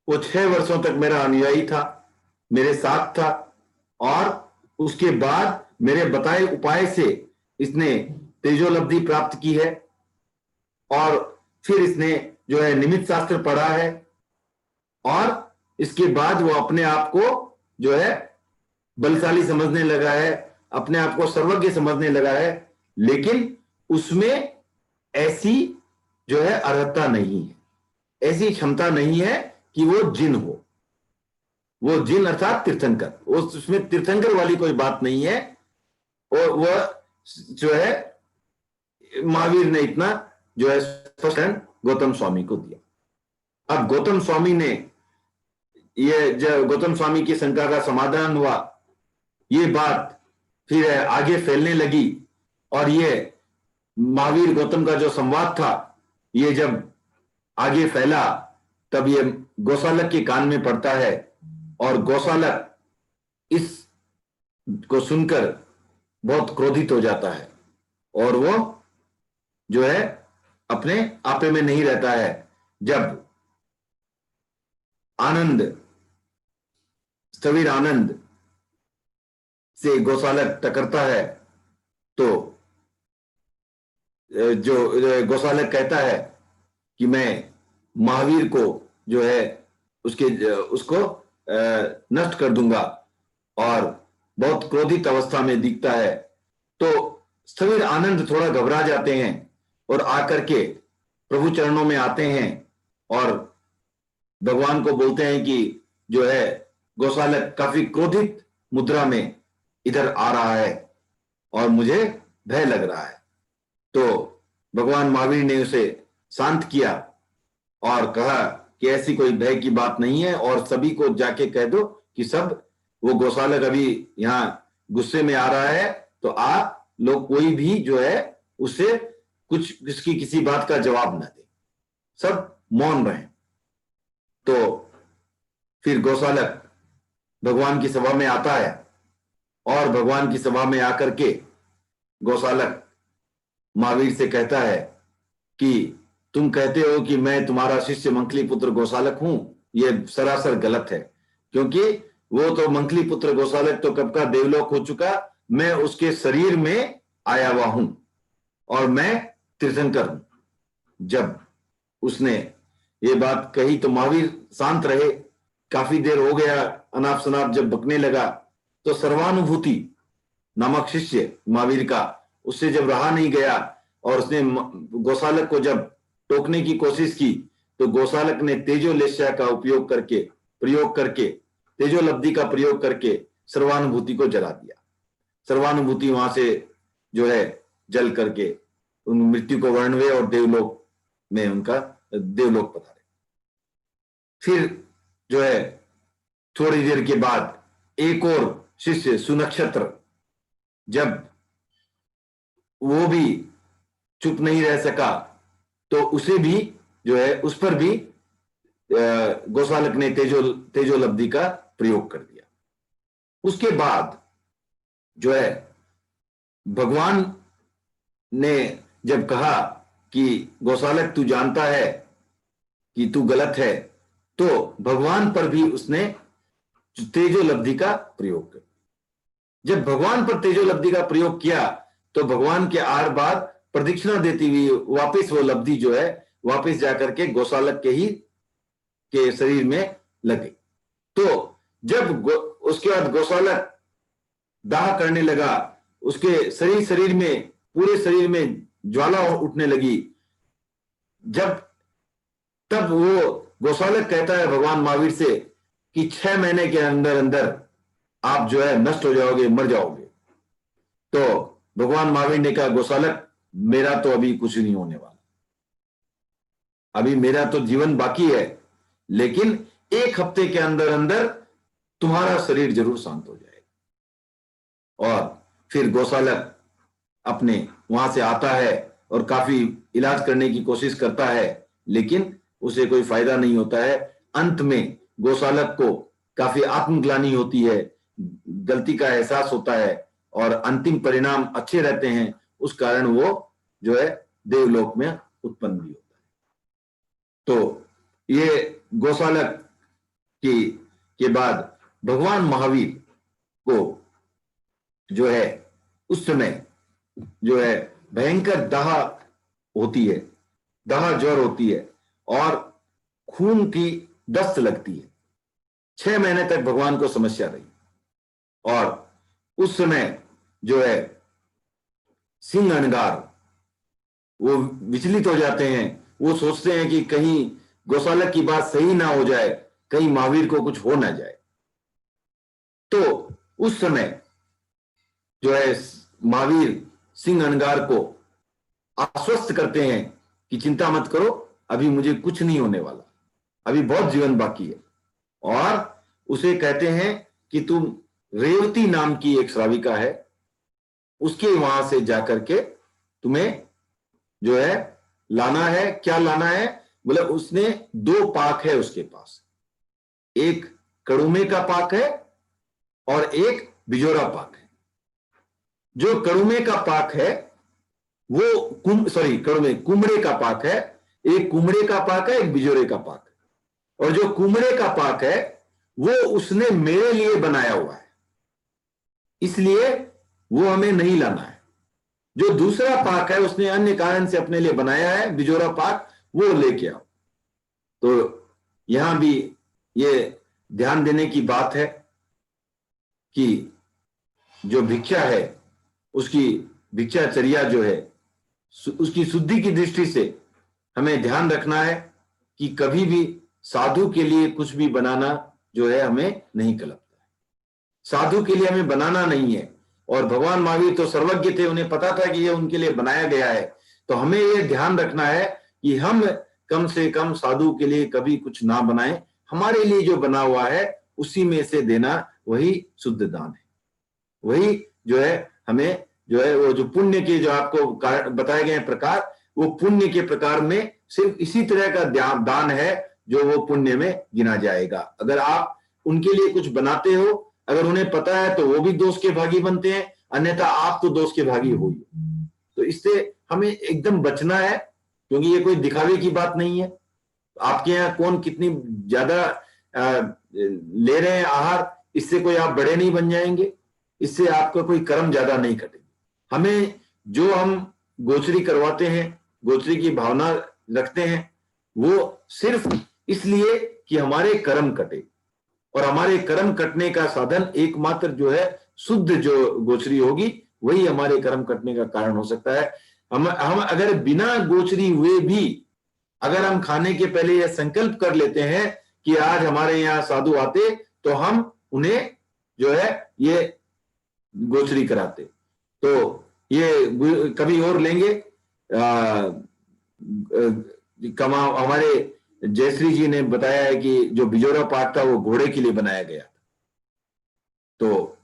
S1: वो 6 वर्षों तक मेरा अनुयायी था, मेरे साथ था, और उसके बाद मेरे बताए उपाय से इसने तेजोलब्धि प्राप्त की है, और फिर इसने जो है निमित्त शास्त्र पढ़ा है, और इसके बाद वो अपने आप को जो है बलशाली समझने लगा है, अपने आप को सर्वज्ञ समझने लगा है। लेकिन उसमें ऐसी जो है अर्हता नहीं है, ऐसी क्षमता नहीं है कि वो जिन हो। वो जिन अर्थात तीर्थंकर, उसमें तीर्थंकर वाली कोई बात नहीं है। और वह जो है महावीर ने इतना जो है स्पष्ट गौतम स्वामी को दिया। अब गौतम स्वामी ने ये, जब गौतम स्वामी की शंका का समाधान हुआ, ये बात फिर आगे फैलने लगी, और ये महावीर गौतम का जो संवाद था, ये जब आगे फैला, तब ये गौशालक के कान में पड़ता है, और गौशालक इस को सुनकर बहुत क्रोधित हो जाता है, और वो जो है अपने आपे में नहीं रहता है। जब आनंद, स्थविर आनंद से गौशालक टकरता है, तो जो गौशालक कहता है कि मैं महावीर को जो है उसको नष्ट कर दूंगा, और बहुत क्रोधित अवस्था में दिखता है, तो स्थविर आनंद थोड़ा घबरा जाते हैं और आकर के प्रभु चरणों में आते हैं और भगवान को बोलते हैं कि जो है गौशालक काफी क्रोधित मुद्रा में इधर आ रहा है और मुझे भय लग रहा है। तो भगवान महावीर ने उसे शांत किया और कहा कि ऐसी कोई भय की बात नहीं है, और सभी को जाके कह दो कि सब वो गौशालक अभी यहाँ गुस्से में आ रहा है, तो आप लोग कोई भी जो है उससे कुछ इसकी किसी बात का जवाब न दे, सब मौन रहें। तो फिर गौशालक भगवान की सभा में आता है और भगवान की सभा में आकर के गौशालक महावीर से कहता है कि तुम कहते हो कि मैं तुम्हारा शिष्य मंकली पुत्र गौशालक हूं, यह सरासर गलत है, क्योंकि वो तो मंकली पुत्र गौशालक तो कब का देवलोक हो चुका, मैं उसके शरीर में आया हुआ हूं और मैं तीर्थंकर हूं। जब उसने ये बात कही तो महावीर शांत रहे। काफी देर हो गया, अनाप शनाप जब बकने लगा तो सर्वानुभूति नामक शिष्य महावीर का उससे जब रहा नहीं गया और उसने गौशालक को जब टोकने की कोशिश की, तो गौशालक ने तेजोलेस्या का प्रयोग करके तेजोलब्धि का प्रयोग करके सर्वानुभूति को जला दिया। सर्वानुभूति वहां से जो है जल करके उन मृत्यु को वर्ण हुए और देवलोक में उनका देवलोक पधारे। फिर जो है थोड़ी देर के बाद एक और शिष्य सुनक्षत्र, जब वो भी चुप नहीं रह सका तो उसे भी जो है उस पर भी गौशालक ने तेजोलब्धि का प्रयोग कर दिया। उसके बाद जो है भगवान ने जब कहा कि गौशालक तू जानता है कि तू गलत है, तो भगवान पर भी उसने तेजोलब्धि का प्रयोग कर। जब भगवान पर तेजोलब्धि का प्रयोग किया तो भगवान के आर बाद प्रदक्षिणा देती हुई वापस वो लब्धि जो है वापस जाकर के गौशालक के शरीर में लग गई। तो जब उसके बाद गौशालक दाह करने लगा, उसके शरीर में पूरे शरीर में ज्वाला उठने लगी। तब वो गौशालक कहता है भगवान महावीर से कि 6 महीने के अंदर अंदर आप जो है नष्ट हो जाओगे, मर जाओगे। तो भगवान महावीर ने कहा गौशालक मेरा तो अभी कुछ नहीं होने वाला, अभी मेरा तो जीवन बाकी है, लेकिन 1 हफ्ते के अंदर अंदर तुम्हारा शरीर जरूर शांत हो जाएगा। और फिर गौशालक अपने वहां से आता है और काफी इलाज करने की कोशिश करता है, लेकिन उसे कोई फायदा नहीं होता है। अंत में गौशालक को काफी आत्मग्लानि होती है, गलती का एहसास होता है और अंतिम परिणाम अच्छे रहते हैं। उस कारण वो जो है देवलोक में उत्पन्न भी होता है। तो ये गौशालक के बाद भगवान महावीर को जो है उस समय जो है भयंकर दाह होती है, दाह ज्वर होती है और खून की दस्त लगती है। 6 महीने तक भगवान को समस्या रही और उस समय जो है सिंह अनगार वो विचलित हो जाते हैं। वो सोचते हैं कि कहीं गौशालक की बात सही ना हो जाए, कहीं महावीर को कुछ हो ना जाए। तो उस समय जो है महावीर सिंह अनगार को आश्वस्त करते हैं कि चिंता मत करो, अभी मुझे कुछ नहीं होने वाला, अभी बहुत जीवन बाकी है। और उसे कहते हैं कि तुम रेवती नाम की एक श्राविका है, उसके वहां से जाकर के तुम्हें जो है लाना है। क्या लाना है? बोले उसने 2 पाक है उसके पास, एक कड़ुमे का पाक है और एक बिजोरा पाक है। जो कड़ुमे का पाक है वो कुमड़े का पाक है, एक कुमड़े का पाक है, एक बिजोरे का पाक है। और जो कुमड़े का पाक है वो उसने मेरे लिए बनाया हुआ है, इसलिए वो हमें नहीं लाना है। जो दूसरा पाक है उसने अन्य कारण से अपने लिए बनाया है, बिजोरा पाक, वो लेके आओ। तो यहां भी ये ध्यान देने की बात है कि जो भिक्षा है, उसकी भिक्षाचर्या जो है, उसकी शुद्धि की दृष्टि से हमें ध्यान रखना है कि कभी भी साधु के लिए कुछ भी बनाना जो है हमें नहीं कलपता है। साधु के लिए हमें बनाना नहीं है। और भगवान महावीर तो सर्वज्ञ थे, उन्हें पता था कि ये उनके लिए बनाया गया है। तो हमें ये ध्यान रखना है कि हम कम से कम साधु के लिए कभी कुछ ना बनाएं। हमारे लिए जो बना हुआ है उसी में से देना, वही शुद्ध दान है। वही जो है हमें जो है वो जो पुण्य के जो आपको बताए गए प्रकार, वो पुण्य के प्रकार में सिर्फ इसी तरह का दान है जो वो पुण्य में गिना जाएगा। अगर आप उनके लिए कुछ बनाते हो, अगर उन्हें पता है तो वो भी दोष के भागी बनते हैं, अन्यथा आप तो दोष के भागी हो। तो इससे हमें एकदम बचना है, क्योंकि ये कोई दिखावे की बात नहीं है। आपके यहाँ कौन कितनी ज्यादा ले रहे हैं आहार, इससे कोई आप बड़े नहीं बन जाएंगे, इससे आपका कोई कर्म ज्यादा नहीं कटेगा। हमें जो हम गोचरी करवाते हैं, गोचरी की भावना रखते हैं, वो सिर्फ इसलिए कि हमारे कर्म कटे। और हमारे कर्म कटने का साधन एकमात्र जो है शुद्ध जो गोचरी होगी, वही हमारे कर्म कटने का कारण हो सकता है। हम अगर बिना गोचरी हुए भी अगर हम खाने के पहले यह संकल्प कर लेते हैं कि आज हमारे यहाँ साधु आते, तो हम उन्हें जो है ये गोचरी कराते। तो ये कभी और लेंगे। हमारे जयश्री जी ने बताया है कि जो बिजोरा पाठ था वो घोड़े के लिए बनाया गया था। तो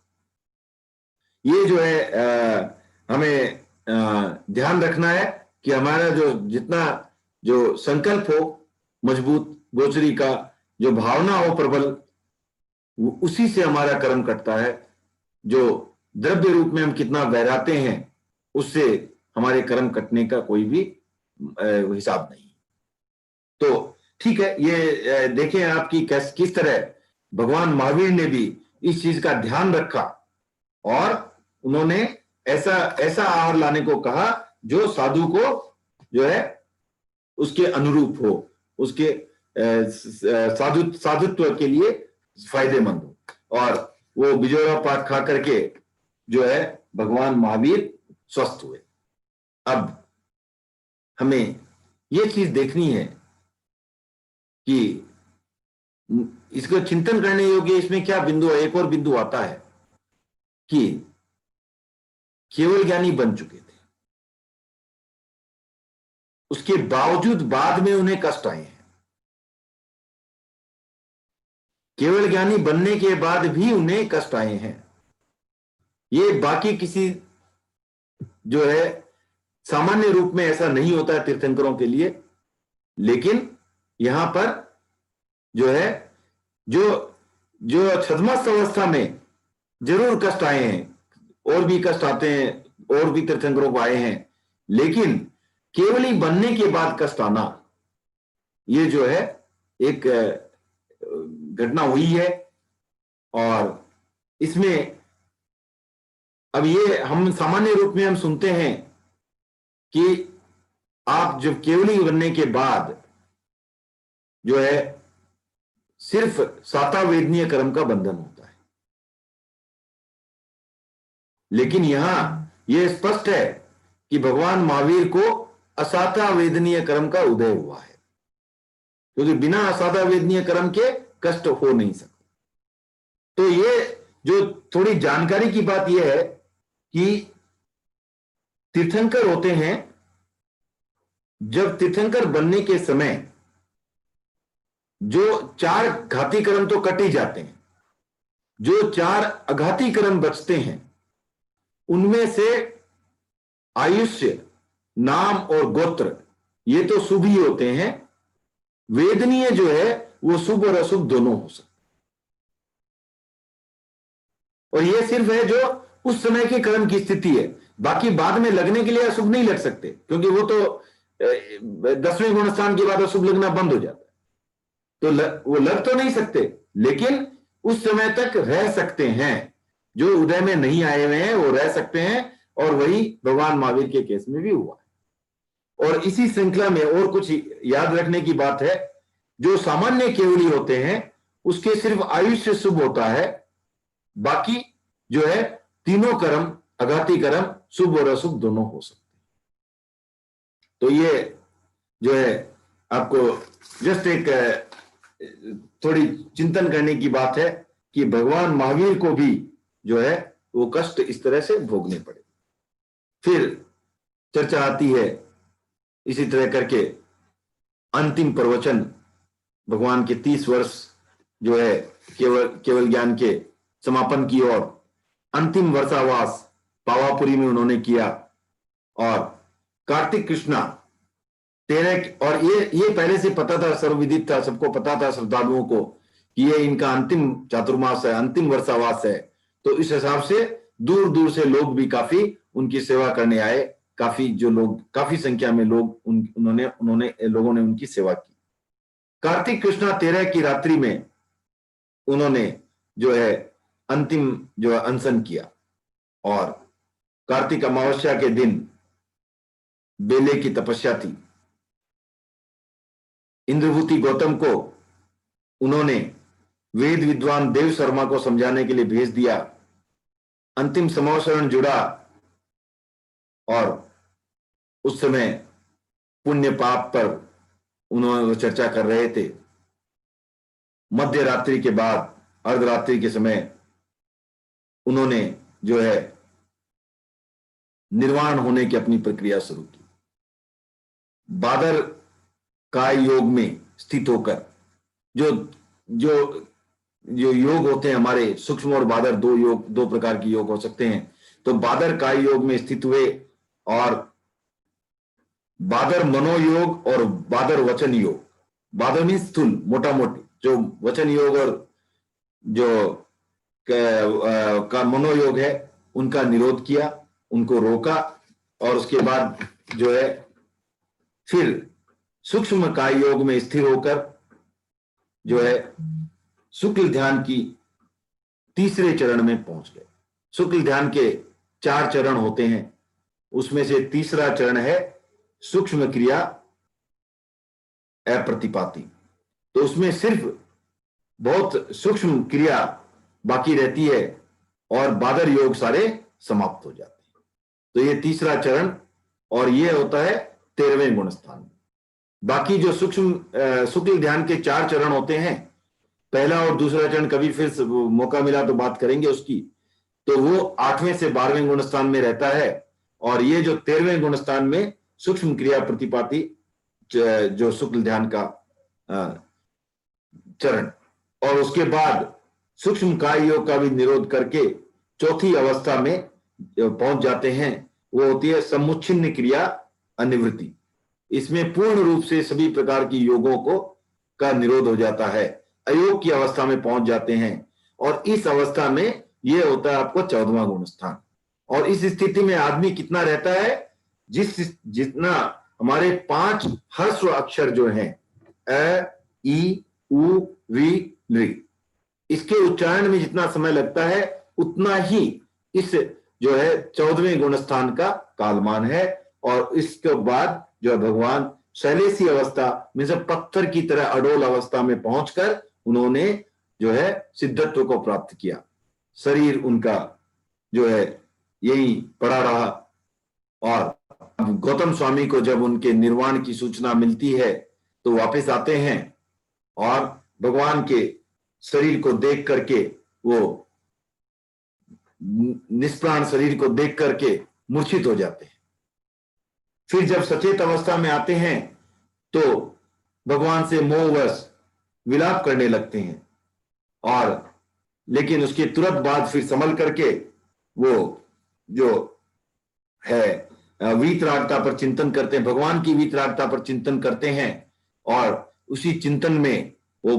S1: ये जो है हमें ध्यान रखना है कि हमारा जो जितना जो संकल्प हो मजबूत, गोचरी का जो भावना हो प्रबल, उसी से हमारा कर्म कटता है। जो द्रव्य रूप में हम कितना बहराते हैं, उससे हमारे कर्म कटने का कोई भी हिसाब नहीं। तो ठीक है, ये देखें आपकी किस तरह भगवान महावीर ने भी इस चीज का ध्यान रखा और उन्होंने ऐसा आहार लाने को कहा जो साधु को जो है उसके अनुरूप हो, उसके साधुत्व के लिए फायदेमंद हो। और वो बिजोरा पाठ खा करके जो है भगवान महावीर स्वस्थ हुए। अब हमें ये चीज देखनी है कि इसको चिंतन करने योग्य इसमें क्या बिंदु है। एक और बिंदु आता है कि केवल ज्ञानी बन चुके थे, उसके बावजूद बाद में उन्हें कष्ट आए हैं। केवल ज्ञानी बनने के बाद भी उन्हें कष्ट आए हैं। ये बाकी किसी जो है सामान्य रूप में ऐसा नहीं होता है तीर्थंकरों के लिए, लेकिन यहां पर जो है जो छद्मस्थ अवस्था में जरूर कष्ट आए हैं, और भी कष्ट आते हैं, और भी तीर्थंकरों को आए हैं, लेकिन केवली बनने के बाद कष्ट आना, ये जो है एक घटना हुई है। और इसमें अब ये हम सामान्य रूप में हम सुनते हैं कि आप जब केवली बनने के बाद जो है सिर्फ सातावेदनीय कर्म का बंधन होता है, लेकिन यहां यह स्पष्ट है कि भगवान महावीर को असातावेदनीय कर्म का उदय हुआ है, क्योंकि बिना असातावेदनीय कर्म के कष्ट हो नहीं सकते। तो ये जो थोड़ी जानकारी की बात यह है कि तीर्थंकर होते हैं, जब तीर्थंकर बनने के समय जो 4 घाती कर्म तो कट ही जाते हैं, जो 4 अघाती कर्म बचते हैं, उनमें से आयुष्य, नाम और गोत्र ये तो शुभ ही होते हैं। वेदनीय जो है वो शुभ और अशुभ दोनों हो सकते, और ये सिर्फ है जो उस समय के कर्म की स्थिति है। बाकी बाद में लगने के लिए अशुभ नहीं लग सकते, क्योंकि वो तो 10वें गुणस्थान के बाद अशुभ लगना बंद हो जाता है। तो वो लग तो नहीं सकते, लेकिन उस समय तक रह सकते हैं। जो उदय में नहीं आए हुए हैं वो रह सकते हैं, और वही भगवान महावीर के केस में भी हुआ है। और इसी श्रृंखला में और कुछ याद रखने की बात है, जो सामान्य केवली होते हैं उसके सिर्फ आयुष्य शुभ होता है, बाकी जो है तीनों कर्म, अघाती कर्म, शुभ और अशुभ दोनों हो सकते हैं। तो ये जो है आपको जस्ट एक थोड़ी चिंतन करने की बात है कि भगवान महावीर को भी जो है वो कष्ट इस तरह से भोगने पड़े। फिर चर्चा आती है इसी तरह करके अंतिम प्रवचन, भगवान के 30 वर्ष जो है केवल ज्ञान के समापन की ओर अंतिम वर्षावास पावापुरी में उन्होंने किया। और कार्तिक कृष्णा 13, और ये पहले से पता था, सर्वविदित था, सबको पता था श्रद्धालुओं को कि ये इनका अंतिम चातुर्मास है, अंतिम वर्षावास है। तो इस हिसाब से दूर दूर से लोग भी काफी उनकी सेवा करने आए, काफी संख्या में लोग लोगों ने उनकी सेवा की। कार्तिक कृष्णा 13 की रात्रि में उन्होंने जो है अंतिम जो है अनशन किया, और कार्तिक अमावस्या के दिन बेले की तपस्या थी। इंद्रभूति गौतम को उन्होंने वेद विद्वान देव शर्मा को समझाने के लिए भेज दिया। अंतिम समावसरण जुड़ा, और उस समय पुण्य पाप पर उन्होंने चर्चा कर रहे थे। मध्य रात्रि के बाद अर्धरात्रि के समय उन्होंने जो है निर्वाण होने की अपनी प्रक्रिया शुरू की। बादर काय योग में स्थित होकर जो योग होते हैं हमारे, सूक्ष्म और बादर, दो प्रकार की योग हो सकते हैं। तो बादर काय योग में स्थित हुए, और बादर मनोयोग और बादर वचन योग। बादर मीन स्थूल, मोटा मोटी, जो वचन योग और जो का मनोयोग है उनका निरोध किया, उनको रोका, और उसके बाद जो है फिर सूक्ष्म काय योग में स्थिर होकर जो है शुक्ल ध्यान की तीसरे चरण में पहुंच गए। शुक्ल ध्यान के 4 चरण होते हैं, उसमें से तीसरा चरण है सूक्ष्म क्रिया अप्रतिपाती। तो उसमें सिर्फ बहुत सूक्ष्म क्रिया बाकी रहती है और बादर योग सारे समाप्त हो जाते हैं। तो ये तीसरा चरण, और ये होता है 13वें गुणस्थान में। बाकी जो शुक्ल ध्यान के 4 चरण होते हैं, पहला और दूसरा चरण कभी फिर मौका मिला तो बात करेंगे उसकी, तो वो 8वें से 12वें गुणस्थान में रहता है। और ये जो 13वें गुणस्थान में सूक्ष्म क्रिया प्रतिपाती जो शुक्ल ध्यान का चरण, और उसके बाद सूक्ष्म काय योग का भी निरोध करके चौथी अवस्था में पहुंच जाते हैं। वो होती है समुच्छिन्न क्रिया अनिवृत्ति। इसमें पूर्ण रूप से सभी प्रकार की योगों का निरोध हो जाता है, अयोग की अवस्था में पहुंच जाते हैं। और इस अवस्था में ये होता है आपको 14वां गुणस्थान। और इस स्थिति में आदमी कितना रहता है, जितना हमारे 5 ह्रस्व अक्षर जो हैं, अ, ई, उ, वी, लृ, इसके उच्चारण में जितना समय लगता है उतना ही इस जो है 14वें गुणस्थान का कालमान है। और इसके बाद जो है भगवान शैलेशी अवस्था में से पत्थर की तरह अडोल अवस्था में पहुंचकर उन्होंने जो है सिद्धत्व को प्राप्त किया। शरीर उनका जो है यही पड़ा रहा। और गौतम स्वामी को जब उनके निर्वाण की सूचना मिलती है तो वापस आते हैं, और भगवान के शरीर को देख करके, वो निष्प्राण शरीर को देख करके मूर्छित हो जाते हैं। फिर जब सचेत अवस्था में आते हैं तो भगवान से मोहवश विलाप करने लगते हैं, और लेकिन उसके तुरंत बाद फिर संभल करके वो जो है वीतरागता पर चिंतन करते हैं, भगवान की वीतरागता पर चिंतन करते हैं, और उसी चिंतन में वो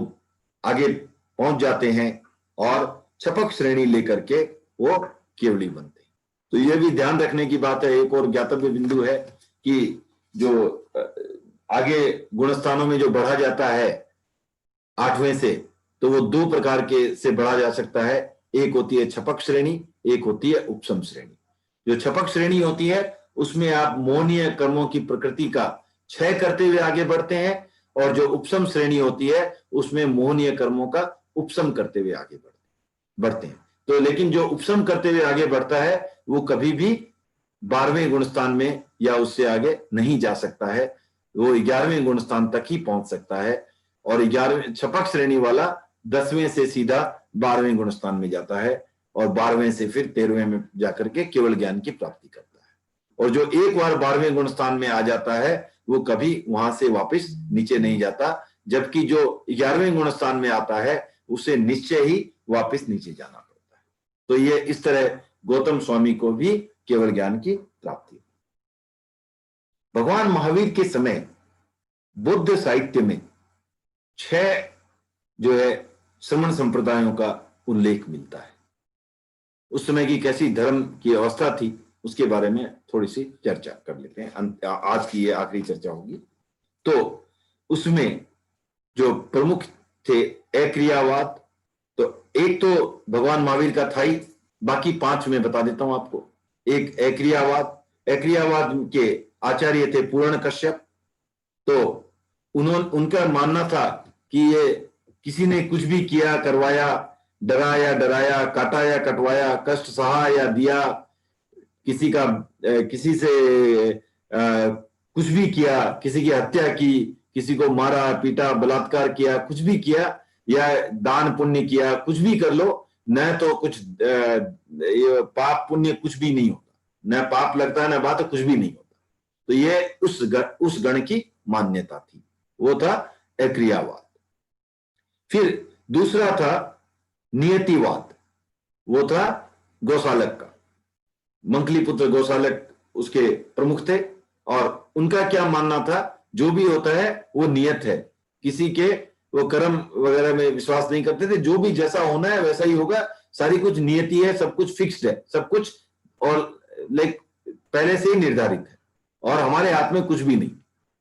S1: आगे पहुंच जाते हैं और छपक श्रेणी लेकर के वो केवली बनते हैं। तो ये भी ध्यान रखने की बात है। एक और ज्ञातव्य बिंदु है कि जो आगे गुणस्थानों में जो बढ़ा जाता है 8वें से, तो वो 2 प्रकार के से बढ़ा जा सकता है। एक होती है छपक श्रेणी, एक होती है उपसम श्रेणी। जो छपक श्रेणी होती है उसमें आप मोहनीय कर्मों की प्रकृति का क्षय करते हुए आगे बढ़ते हैं, और जो उपसम श्रेणी होती है उसमें मोहनीय कर्मों का उपसम करते हुए आगे बढ़ते हैं। तो लेकिन जो उपशम करते हुए आगे बढ़ता है वो कभी भी 12वें गुणस्थान में या उससे आगे नहीं जा सकता है, वो 11वें गुणस्थान तक ही पहुंच सकता है। और 11वें छपक श्रेणी वाला 10वें से सीधा 12वें गुणस्थान में जाता है और 12वें से फिर 13वें में जाकर के केवल ज्ञान की प्राप्ति करता है। और जो एक बार 12वें गुणस्थान में आ जाता है वो कभी वहां से वापस नीचे नहीं जाता, जबकि जो 11वें गुणस्थान में आता है उसे निश्चय ही वापस नीचे जाना पड़ता है। तो ये इस तरह गौतम स्वामी को भी केवल ज्ञान की प्राप्ति। भगवान महावीर के समय बुद्ध साहित्य में 6 जो है श्रमण संप्रदायों का उल्लेख मिलता है। उस समय की कैसी धर्म की अवस्था थी उसके बारे में थोड़ी सी चर्चा कर लेते हैं। आज की ये आखिरी चर्चा होगी। तो उसमें जो प्रमुख थे अक्रियावाद, तो एक तो भगवान महावीर का था ही, बाकी 5 में बता देता हूं आपको। एक अक्रियावाद के आचार्य थे पूर्ण कश्यप। तो उनका मानना था कि ये किसी ने कुछ भी किया करवाया, डराया डराया, काटा या कटवाया, कष्ट सहा या दिया, किसी से कुछ भी किया, किसी की हत्या की, किसी को मारा पीटा बलात्कार किया, कुछ भी किया या दान पुण्य किया, कुछ भी कर लो, न तो कुछ पाप पुण्य कुछ भी नहीं होता, न पाप लगता है न बात, कुछ भी नहीं होता। तो ये उस गण की मान्यता थी, वो था अक्रियावाद। फिर दूसरा था नियतिवाद, वो था गोसालक का। मंकलीपुत्र गोसालक उसके प्रमुख थे और उनका क्या मानना था, जो भी होता है वो नियत है, किसी के वो कर्म वगैरह में विश्वास नहीं करते थे, जो भी जैसा होना है वैसा ही होगा, सारी कुछ नियति है, सब कुछ फिक्स्ड है, सब कुछ और पहले से ही निर्धारित है और हमारे हाथ में कुछ भी नहीं।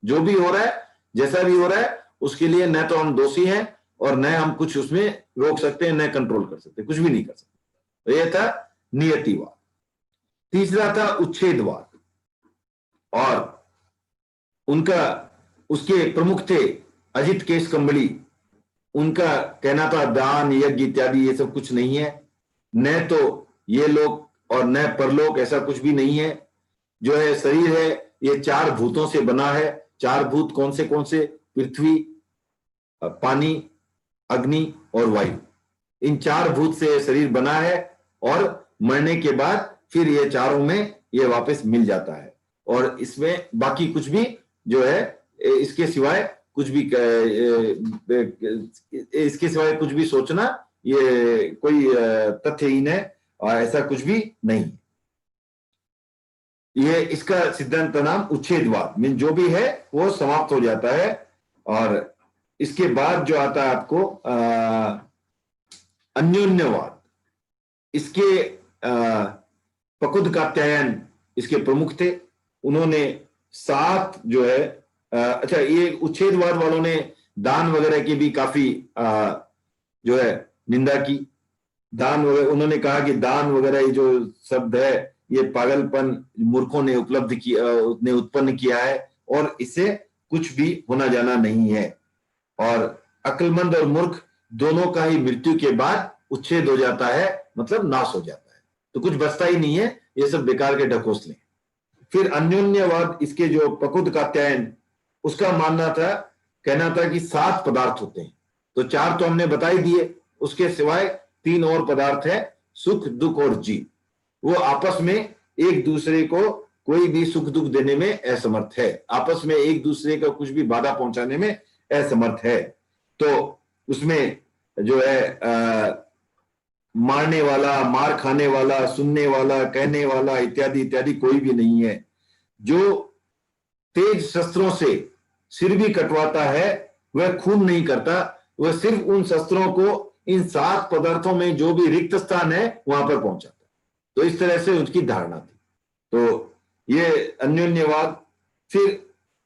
S1: जो भी हो रहा है, जैसा भी हो रहा है, उसके लिए न तो हम दोषी हैं और न हम कुछ उसमें रोक सकते हैं, न कंट्रोल कर सकते, कुछ भी नहीं कर सकते। तो यह था नियतिवाद। तीसरा था उच्छेदवाद और उसके प्रमुख थे अजित केश कंबली। उनका कहना था दान यज्ञ इत्यादि ये सब कुछ नहीं है, न तो ये लोक और न परलोक, ऐसा कुछ भी नहीं है। जो है शरीर है ये 4 भूतों से बना है। 4 भूत कौन से? पृथ्वी, पानी, अग्नि और वायु। इन 4 भूत से शरीर बना है और मरने के बाद फिर ये चारों में ये वापस मिल जाता है और इसमें बाकी कुछ भी जो है इसके सिवाय कुछ भी सोचना ये कोई तथ्यहीन है और ऐसा कुछ भी नहीं। ये इसका सिद्धांत नाम उच्छेदवाद, मीन जो भी है वो समाप्त हो जाता है। और इसके बाद जो आता है आपको अन्योन्यवाद। इसके पकुद कात्यायन इसके प्रमुख थे। उन्होंने 7 जो है अच्छा, ये उच्छेदवाद वालों ने दान वगैरह की भी काफी जो है निंदा की। दान वगैरह उन्होंने कहा कि दान वगैरह जो शब्द है ये पागलपन मूर्खों ने उत्पन्न किया है और इससे कुछ भी होना जाना नहीं है और अक्लमंद और मूर्ख दोनों का ही मृत्यु के बाद उच्छेद हो जाता है, मतलब नाश हो जाता है, तो कुछ बचता ही नहीं है, ये सब बेकार के ढकोसले। फिर अन्योन्यवाद, इसके जो पकुद कात्यायन उसका कहना था कि 7 पदार्थ होते हैं, तो 4 तो हमने बता ही दिए, उसके सिवाय 3 और पदार्थ है, सुख दुख और जीव। वो आपस में एक दूसरे को कोई भी सुख दुख देने में असमर्थ है, आपस में एक दूसरे का कुछ भी बाधा पहुंचाने में असमर्थ है। तो उसमें जो है मारने वाला, मार खाने वाला, सुनने वाला, कहने वाला इत्यादि इत्यादि कोई भी नहीं है। जो तेज शस्त्रों से सिर भी कटवाता है वह खून नहीं करता, वह सिर्फ उन शस्त्रों को इन 7 पदार्थों में जो भी रिक्त स्थान है वहां पर पहुंचाता है। तो इस तरह से उसकी धारणा थी। तो ये अन्योन्यवाद। फिर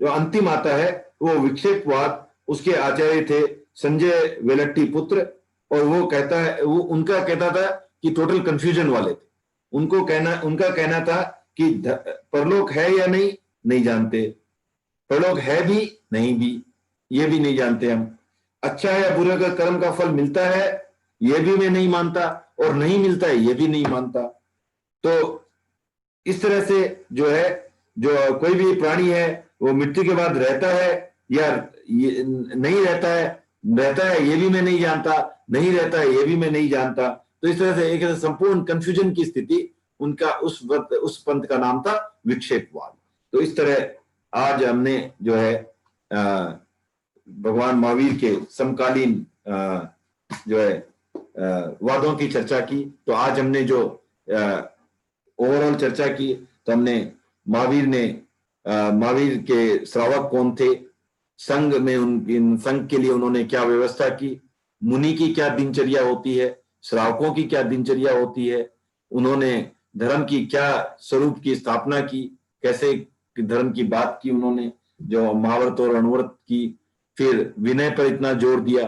S1: जो अंतिम आता है वो विक्षेपवाद। उसके आचार्य थे संजय वेलट्टी पुत्र और वो उनका कहता था कि टोटल कंफ्यूजन वाले थे। उनका कहना था कि परलोक है या नहीं जानते, परलोक है भी नहीं भी, ये भी नहीं जानते हम, अच्छा या बुरे का कर्म का फल मिलता है ये भी मैं नहीं मानता और नहीं मिलता है ये भी नहीं मानता। तो इस तरह से जो है, जो कोई भी प्राणी है वो मृत्यु के बाद रहता है या ये नहीं रहता है ये भी मैं नहीं जानता, नहीं रहता है ये भी मैं नहीं जानता। तो इस तरह से एक संपूर्ण कंफ्यूजन की स्थिति उनका उस पंथ का नाम था विक्षेपवाद। तो इस तरह आज हमने जो है भगवान महावीर के समकालीन जो है वादों की चर्चा की। तो आज हमने जो ओवरऑल चर्चा की, तो हमने महावीर के श्रावक कौन थे, संघ में संघ के लिए उन्होंने क्या व्यवस्था की, मुनि की क्या दिनचर्या होती है, श्रावकों की क्या दिनचर्या होती है, उन्होंने धर्म की क्या स्वरूप की स्थापना की, कैसे धर्म की बात की उन्होंने, जो महाव्रत और अणुव्रत की, फिर विनय पर इतना जोर दिया।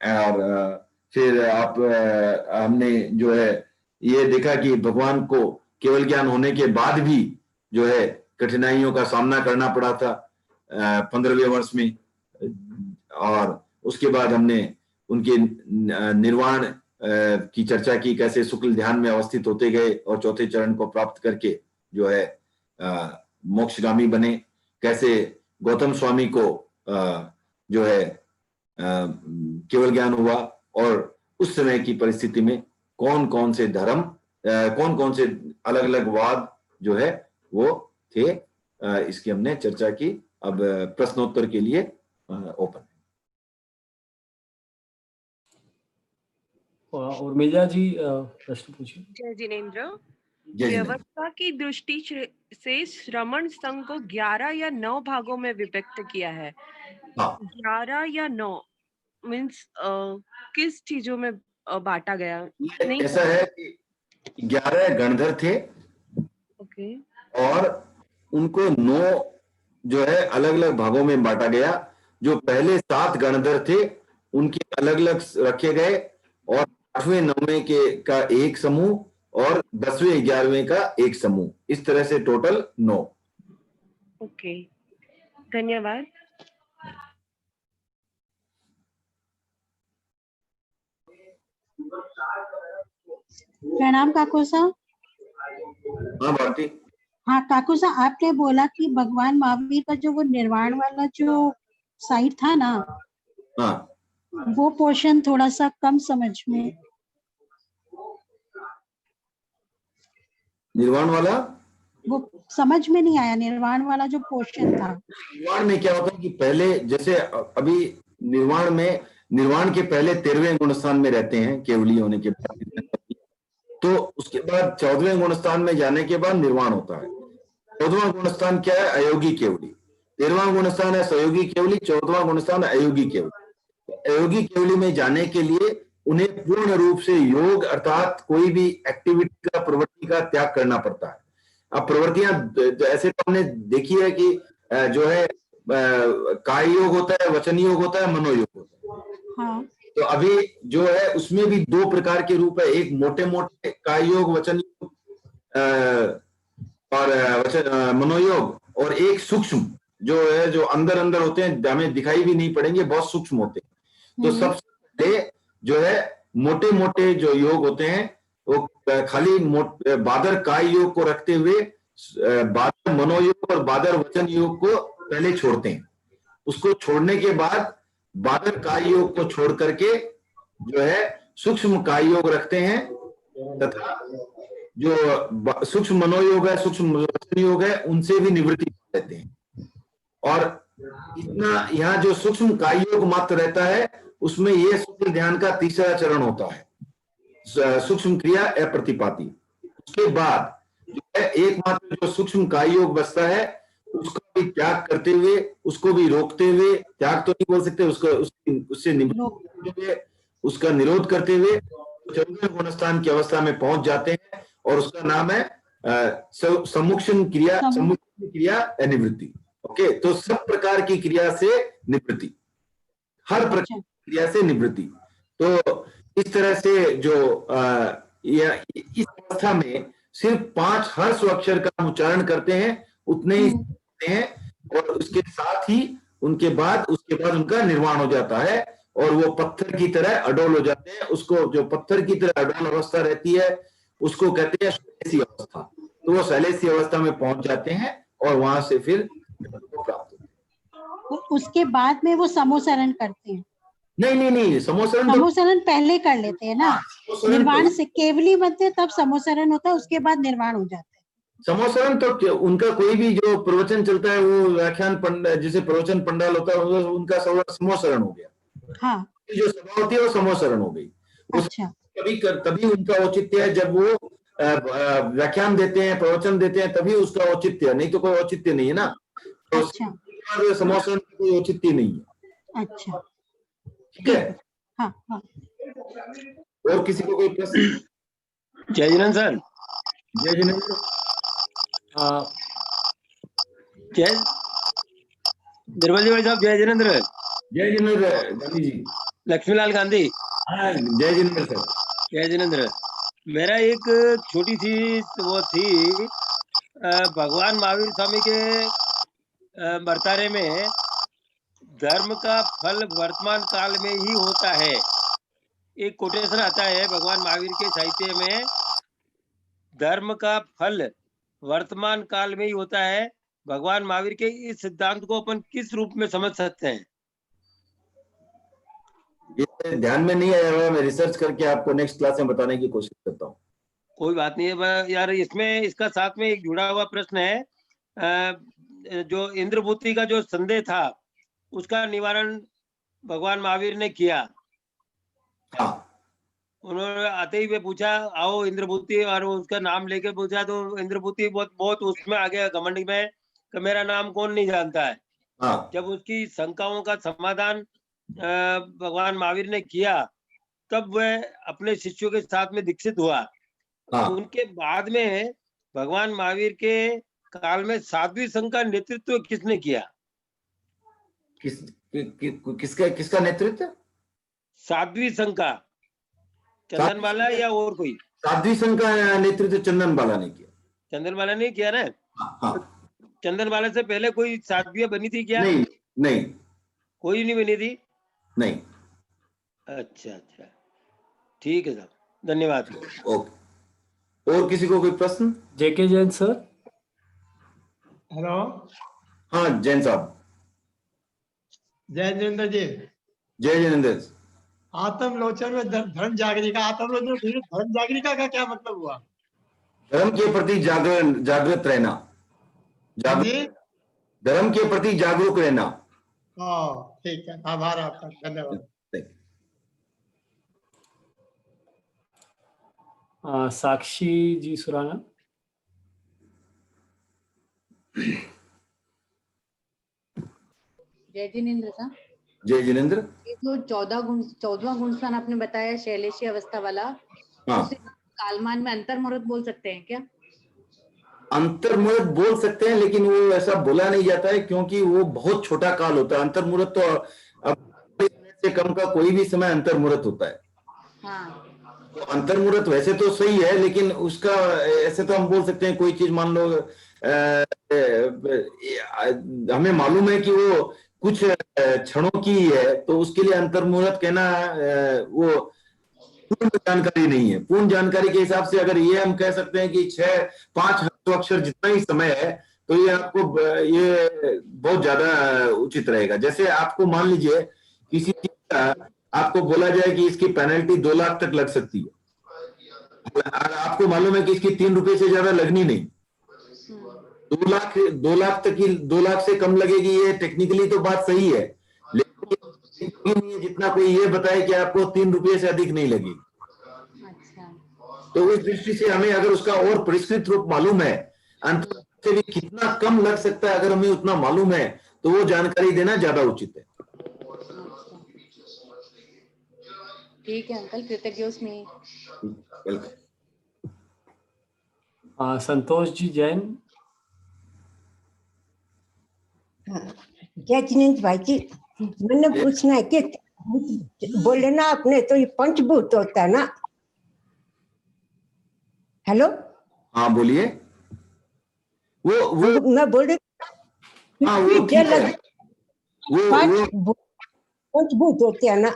S1: और फिर हमने जो है ये देखा कि भगवान को केवल ज्ञान होने के बाद भी जो है कठिनाइयों का सामना करना पड़ा था 15वें वर्ष में। और उसके बाद हमने उनके निर्वाण की चर्चा की, कैसे शुक्ल ध्यान में अवस्थित होते गए और चौथे चरण को प्राप्त करके जो है मोक्षगामी बने, कैसे गौतम स्वामी को जो है केवल ज्ञान हुआ, और उस समय की परिस्थिति में कौन कौन से धर्म, कौन कौन से अलग अलग वाद जो है वो थे, इसकी हमने चर्चा की। अब प्रश्नोत्तर के लिए ओपन।
S3: और मेजा जी प्रश्न पूछिए।
S7: जय जिनेन्द्र।
S1: जय जिनेन्द्र।
S7: व्यवस्था की दृष्टि से श्रमण संघ को 11 या 9 भागों में विभक्त किया है।
S1: हाँ।
S7: 11 या 9 मीन्स किस चीजों में बांटा गया? नहीं,
S1: ऐसा है कि 11 गणधर थे।
S7: ओके।
S1: और उनको 9 जो है अलग अलग भागों में बांटा गया। जो पहले 7 गणधर थे उनके अलग अलग रखे गए, और 8वें 9वें का एक समूह और 10वें 11वें का एक समूह, इस तरह से टोटल 9।
S7: ओके, धन्यवाद।
S8: प्रणाम काकू साहब।
S1: हाँ भारती।
S8: हाँ काकू साहब, आपने बोला कि भगवान महावीर का जो वो निर्वाण वाला जो साइड था ना,
S1: हाँ,
S8: वो पोर्शन थोड़ा सा कम समझ में।
S1: निर्वाण वाला
S8: वो समझ में नहीं आया, निर्वाण वाला जो पोर्शन था।
S1: निर्वाण में क्या होता है कि पहले जैसे अभी निर्वाण के पहले 13वें गुणस्थान में रहते हैं केवली होने के बाद, तो उसके बाद 14वें गुणस्थान में जाने के बाद निर्वाण होता है। 14वां गुणस्थान क्या है? अयोगी केवली। 13वां गुणस्थान है सहयोगी केवली, 14वां गुणस्थान अयोगी केवली। अयोगी केवली में जाने के लिए उन्हें पूर्ण रूप से योग अर्थात कोई भी एक्टिविटी का, प्रवृत्ति का त्याग करना पड़ता है। अब प्रवृत्तियां ऐसे तो हमने देखी है कि जो है काय योग होता है, वचन योग होता है, मनोयोग होता है।
S8: हाँ।
S1: तो अभी जो है उसमें भी 2 प्रकार के रूप है, एक मोटे मोटे काय योग, वचन योग और मनोयोग, और एक सूक्ष्म जो है, जो अंदर अंदर होते हैं, हमें दिखाई भी नहीं पड़ेंगे, बहुत सूक्ष्म होते हैं। तो सबसे पहले जो है मोटे मोटे जो योग होते हैं वो खाली बादर काय योग को रखते हुए बादर मनोयोग और बादर वचन योग को पहले छोड़ते हैं। उसको छोड़ने के बाद बादर काय योग को छोड़ करके जो है सूक्ष्म काय योग रखते हैं, तथा जो सूक्ष्म मनोयोग है, सूक्ष्म वचन योग है, उनसे भी निवृत्ति लेते हैं। और इतना यहाँ जो सूक्ष्म काय योग मात्र रहता है, उसमें ये शुक्ल ध्यान का तीसरा चरण होता है, सूक्ष्म क्रिया अप्रतिपाती। उसके बाद जो है एकमात्र जो सूक्ष्म काय योग बचता है, उसका भी त्याग करते हुए, उसको भी रोकते हुए, त्याग तो नहीं बोल सकते, उससे निवृत्ति हुए, उसका निरोध करते हुए 14वें गुणस्थान की अवस्था में पहुंच जाते हैं, और उसका नाम है सम्मुक्षण क्रिया अनिवृत्ति। ओके, तो सब प्रकार की क्रिया से निवृत्ति, हर प्रकार की क्रिया से निवृत्ति। तो इस तरह से जो इस अवस्था में सिर्फ 5 हर्ष अक्षर का उच्चारण करते हैं, उतने ही हैं, और उसके साथ ही उसके बाद उनका निर्वाण हो जाता है, और वो पत्थर की तरह अडोल हो जाते हैं। उसको जो पत्थर की तरह अडोल अवस्था रहती है उसको कहते हैं शैलेसी अवस्था। तो वो शैलेसी अवस्था में पहुंच जाते हैं और वहां से फिर को प्राप्त होते
S8: उसके बाद में वो समोसरण करते हैं।
S1: हैं। नहीं, समोसरण तो
S8: समोसरण पहले कर लेते हैं ना,
S1: समोसरण
S8: निर्वाण
S1: तो-
S8: से केवली बनते हैं, तब समोसरण होता है, उसके बाद निर्वाण हो जाता है।
S1: समोसरण तो उनका कोई भी जो प्रवचन चलता है वो व्याख्यान जैसे प्रवचन पंडाल होता है उनका समोसरण हो गया।
S8: हाँ,
S1: जो सभा होती है वो समोसरण हो गई।
S8: अच्छा,
S1: तभी उनका औचित्य है जब वो व्याख्यान देते हैं, प्रवचन देते हैं, तभी उसका औचित्य है, नहीं तो कोई औचित्य नहीं है ना। तो
S8: अच्छा,
S1: समोसरण का कोई औचित्य नहीं है।
S8: अच्छा,
S1: ठीक है।
S8: हाँ, हाँ।
S1: और किसी को कोई प्रश्न?
S9: जय जिनेंद्र सर।
S1: जय जिनेंद्र।
S9: जय बिरबल जी भाई साहब, जय जिनेंद्र।
S1: जय जिनेंद्र गांधी जी।
S9: लक्ष्मीलाल गांधी।
S1: हाँ, जय जिनेंद्र सर।
S9: जय जिनेंद्र। मेरा एक छोटी सी वो थी, भगवान महावीर स्वामी के बर्तारे में धर्म का फल वर्तमान काल में ही होता है, एक कोटेशन आता है भगवान महावीर के साहित्य में, धर्म का फल वर्तमान काल में ही होता है। भगवान महावीर के इस सिद्धांत को अपन किस रूप में समझ सकते हैं?
S1: ये ध्यान में नहीं आया हुआ, मैं रिसर्च करके आपको नेक्स्ट क्लास में बताने की कोशिश करता हूँ।
S9: कोई बात नहीं है यार, इसमें इसका साथ में एक जुड़ा हुआ प्रश्न है। जो इंद्रभूति का जो संदेह था उसका निवारण भगवान महावीर ने किया।
S1: हाँ।
S9: उन्होंने आते ही वे पूछा, आओ इंद्रभूति, और उसका नाम लेके पूछा तो इंद्रभूति बहुत उसमें आ गया घमंड में कि मेरा नाम कौन नहीं जानता है।
S1: हाँ।
S9: जब उसकी शंकाओं का समाधान भगवान महावीर ने किया तब वह अपने शिष्यों के साथ में दीक्षित हुआ।
S1: हाँ।
S9: उनके बाद में भगवान महावीर के काल में साध्वी संघ का नेतृत्व किसने किया?
S1: किसका नेतृत्व?
S9: साध्वी संघ का चंदनबाला या और कोई?
S1: साध्वी संघ का नेतृत्व चंदनबाला ने किया।
S9: चंदनबाला ने किया ना?
S1: हाँ।
S9: चंदनबाला से पहले कोई साध्वियां बनी थी क्या?
S1: नहीं,
S9: कोई नहीं बनी थी।
S1: नहीं।
S9: अच्छा, ठीक है साहब, धन्यवाद।
S1: ओके। और किसी को कोई प्रश्न?
S3: जेके जैन सर।
S5: हेलो।
S1: हाँ, जैन साहब।
S5: जय जिनेंद्र जी।
S1: जय जिनेंद्र।
S5: आत्मलोचन में धर्म जागरिका, आत्मलोचन धर्म जागरिका का क्या मतलब हुआ?
S1: धर्म के प्रति जागृत रहना, धर्म के प्रति जागरूक रहना।
S5: ठीक है, आभार आपका, धन्यवाद।
S3: साक्षी जी सुराना।
S10: जय जिनेंद्र साहब।
S1: जय जिनेंद्र।
S10: ये जो 14वां गुणस्थान आपने बताया शैलेशी अवस्था वाला,
S1: हाँ।
S10: उसे कालमान में अंतर्मुहूर्त बोल सकते हैं क्या?
S1: अंतर्मुहूर्त बोल सकते हैं, लेकिन वो ऐसा बोला नहीं जाता है क्योंकि वो बहुत छोटा काल होता है। अंतर्मुहूर्त तो अब से कम का कोई भी समय अंतर्मुहूर्त होता है।
S10: हाँ।
S1: तो अंतर्मुहूर्त वैसे तो सही है, लेकिन उसका ऐसे तो हम बोल सकते हैं कोई चीज मान लो हमें मालूम है कि वो कुछ क्षणों की है, तो उसके लिए अंतर्मुहूर्त कहना वो पूर्ण जानकारी नहीं है। पूर्ण जानकारी के हिसाब से अगर ये हम कह सकते हैं कि 5 अक्षर जितना ही समय है, तो ये आपको ये बहुत ज्यादा उचित रहेगा। जैसे आपको मान लीजिए किसी चीज का आपको बोला जाए कि इसकी पेनल्टी 2 लाख तक लग सकती है, आपको मालूम है कि इसकी 3 रुपए से ज्यादा लगनी नहीं। 2 लाख से कम लगेगी, ये टेक्निकली तो बात सही है, लेकिन जितना कोई ये बताए कि आपको 3 रुपए से अधिक नहीं लगेगी। तो उस दृष्टि से हमें अगर उसका और परिष्कृत रूप मालूम है, अंत से भी कितना कम लग सकता है, अगर हमें उतना मालूम है तो वो जानकारी देना ज्यादा उचित है।
S10: ठीक है अंकल, कृतज्ञोस्मि।
S3: संतोष जी जैन।
S11: जय जिनेंद्र भाई जी, मैंने पूछना है कि बोले ना आपने तो ये पंचभूत होता है ना? हेलो।
S1: हाँ बोलिए। वो
S11: मैं बोल रही
S1: हाँ, वो
S11: पंचभूत होते हैं ना।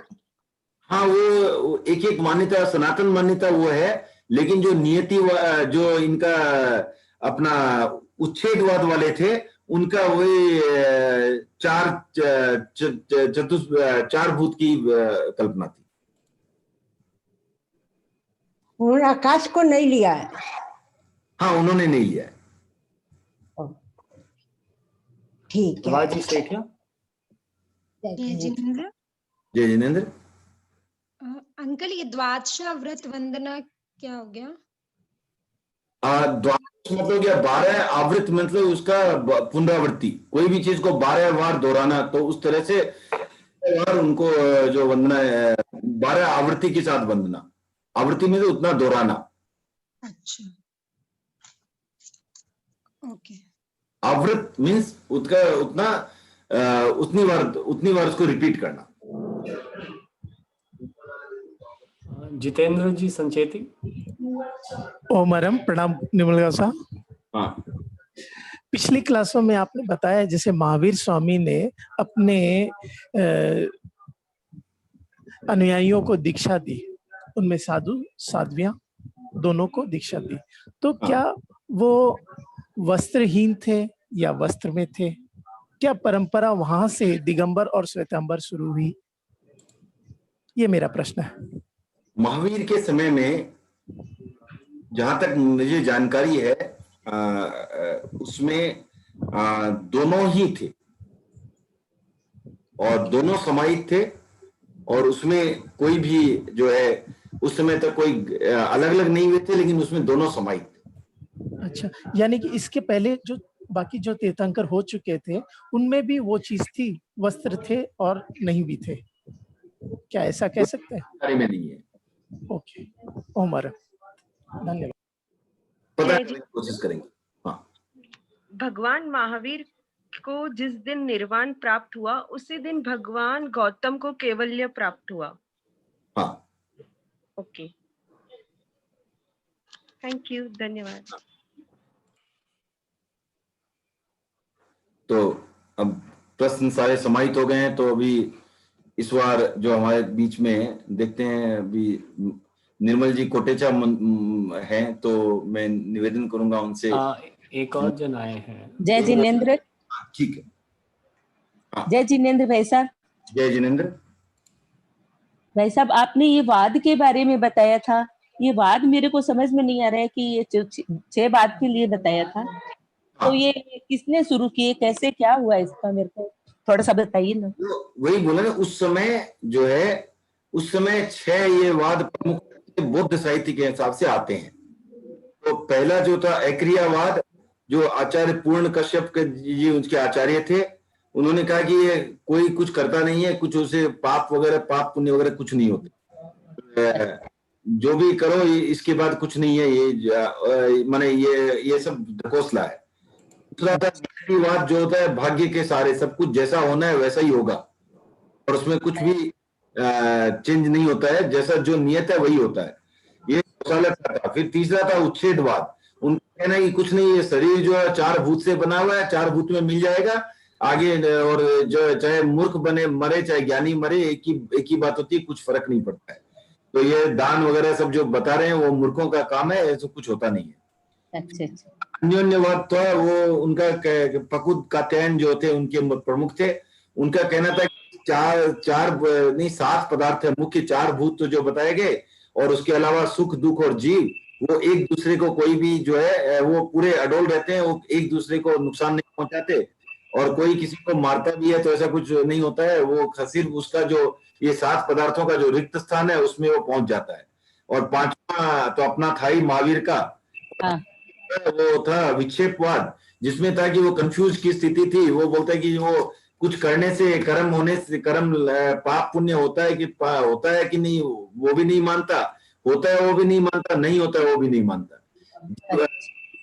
S1: हाँ, वो एक एक मान्यता, सनातन मान्यता वो है, लेकिन जो नियति जो इनका अपना उच्छेदवाद वाले थे, उनका वही चार भूत की कल्पना थी।
S11: उन्होंने आकाश को नहीं लिया है।
S1: हाँ, उन्होंने नहीं लिया है।
S11: ठीक है।
S3: बाजी सेठिया।
S12: जय जिनेंद्र।
S1: जय जिनेंद्र।
S12: अंकल, ये द्वादशा व्रत वंदना क्या हो गया?
S1: द्वादश मतलब क्या? 12 आवृत मतलब उसका पुनरावृत्ति, कोई भी चीज को 12 बार दोहराना, तो उस तरह से बार उनको जो वंदना है 12 आवृत्ति के साथ वंदना। आवृत्ति में तो उतना दोहराना।
S12: अच्छा, ओके।
S1: आवृत मीन्स उतना उतनी बार उसको रिपीट करना।
S3: जितेंद्र जी संचेती।
S13: ओमरम, प्रणाम निमलगा साहब।
S1: हाँ,
S13: पिछली क्लासों में आपने बताया जैसे महावीर स्वामी ने अपने अनुयायियों को दीक्षा दी, उनमें साधु साध्वियां दोनों को दीक्षा दी, तो क्या वो वस्त्रहीन थे या वस्त्र में थे? क्या परंपरा वहां से दिगंबर और श्वेतांबर शुरू हुई? ये मेरा प्रश्न है।
S1: महावीर के समय में जहां तक मुझे जानकारी है उसमें दोनों ही थे और दोनों समाहित थे, और उसमें कोई भी जो है उस समय तक कोई अलग अलग नहीं हुए थे, लेकिन उसमें दोनों समाहित थे।
S13: अच्छा, यानी कि इसके पहले जो बाकी जो तीर्थंकर हो चुके थे उनमें भी वो चीज थी, वस्त्र थे और नहीं भी थे, क्या ऐसा कह सकते हैं?
S1: अरे में नहीं है।
S13: ओके, उमर, धन्यवाद।
S1: पता करने की कोशिश करेंगे। हाँ,
S7: भगवान महावीर को जिस दिन निर्वाण प्राप्त हुआ उसी दिन भगवान गौतम को कैवल्य प्राप्त हुआ।
S1: हाँ,
S7: ओके, थैंक यू, धन्यवाद।
S1: तो अब प्रश्न सारे समाहित हो गए हैं, तो अभी इस बार जो हमारे बीच में देखते हैं, अभी निर्मल जी कोटेचा हैं, तो मैं निवेदन करूंगा उनसे।
S3: एक और जन आए हैं।
S14: जय जिनेंद्र।
S1: ठीक है। हाँ।
S14: जय जिनेंद्र भाई साहब।
S1: जय जिनेंद्र
S14: भाई साहब, आपने ये वाद के बारे में बताया था, ये वाद मेरे को समझ में नहीं आ रहा है कि ये 6 वाद के लिए बताया था। तो ये किसने शुरू किए, कैसे, क्या हुआ इसका, मेरे को थोड़ा सा बताइए ना।
S1: वही बोला ना, उस समय जो है, उस समय 6 ये वाद प्रमुख बौद्ध साहित्य के हिसाब से आते हैं। तो पहला जो था ऐक्रियावाद, जो आचार्य पूर्ण कश्यप के जी उनके आचार्य थे, उन्होंने कहा कि ये कोई कुछ करता नहीं है, कुछ उसे पाप वगैरह, पाप पुण्य वगैरह कुछ नहीं होते, जो भी करो इसके बाद कुछ नहीं है, ये माने ये सब ढकोसला है। दूसरा था वाद, जो होता है भाग्य के सहारे सब कुछ जैसा होना है वैसा ही होगा, और उसमें कुछ भी चेंज नहीं होता है, जैसा जो नियत है वही होता है, ये था। फिर तीसरा था उच्छेदवाद, उनका कहना है कि कुछ नहीं, ये शरीर जो है 4 भूत से बना हुआ है, 4 भूत में मिल जाएगा आगे, और जो चाहे मूर्ख बने मरे चाहे ज्ञानी मरे, एक ही बात होती है, कुछ फर्क नहीं पड़ता है। तो ये दान वगैरह सब जो बता रहे हैं वो मूर्खों का काम है, ऐसा कुछ होता नहीं है।
S14: अच्छा।
S1: अन्योन्यवाद तो है, वो उनका फकुद कात्यायन जो थे उनके प्रमुख थे, उनका कहना था 7 पदार्थ है मुख्य, 4 भूत तो जो बताए गए, और उसके अलावा सुख दुख और जीव, वो एक दूसरे को कोई भी जो है वो पूरे अडोल रहते हैं, वो एक दूसरे को नुकसान नहीं पहुंचाते, और कोई किसी को मारता भी है तो ऐसा कुछ नहीं होता है, वो सिर्फ उसका जो ये 7 पदार्थों का जो रिक्त स्थान है उसमें वो पहुंच जाता है। और 5वां तो अपना था ही महावीर का, वो था विक्षेपवाद, जिसमें था कि वो कंफ्यूज की स्थिति थी। वो बोलता है कि वो कुछ करने से, कर्म होने से, कर्म पाप पुण्य होता है कि नहीं, वो भी नहीं मानता, होता है वो भी नहीं मानता, नहीं होता है वो भी नहीं मानता,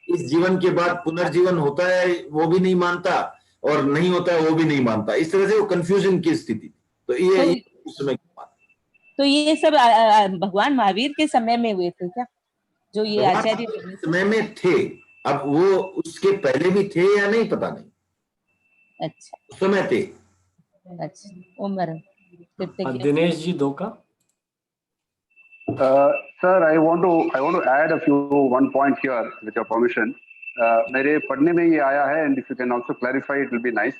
S1: इस जीवन के बाद पुनर्जीवन होता है वो भी नहीं मानता, और नहीं होता है वो भी नहीं मानता। इस तरह से वो कंफ्यूजन की स्थिति। तो ये उस समय की बात।
S14: तो ये सब भगवान महावीर के समय में हुए थे क्या, जो ये आचार्य
S1: समय में थे? अब वो उसके पहले भी थे या नहीं पता नहीं।
S14: अच्छा,
S1: उस समय थे।
S14: अच्छा, उमर,
S3: दिनेश जी धोका।
S15: Sir, I want to add a few one point here with your permission. मेरे पढ़ने में ये आया है, and if you can also clarify, it will be nice.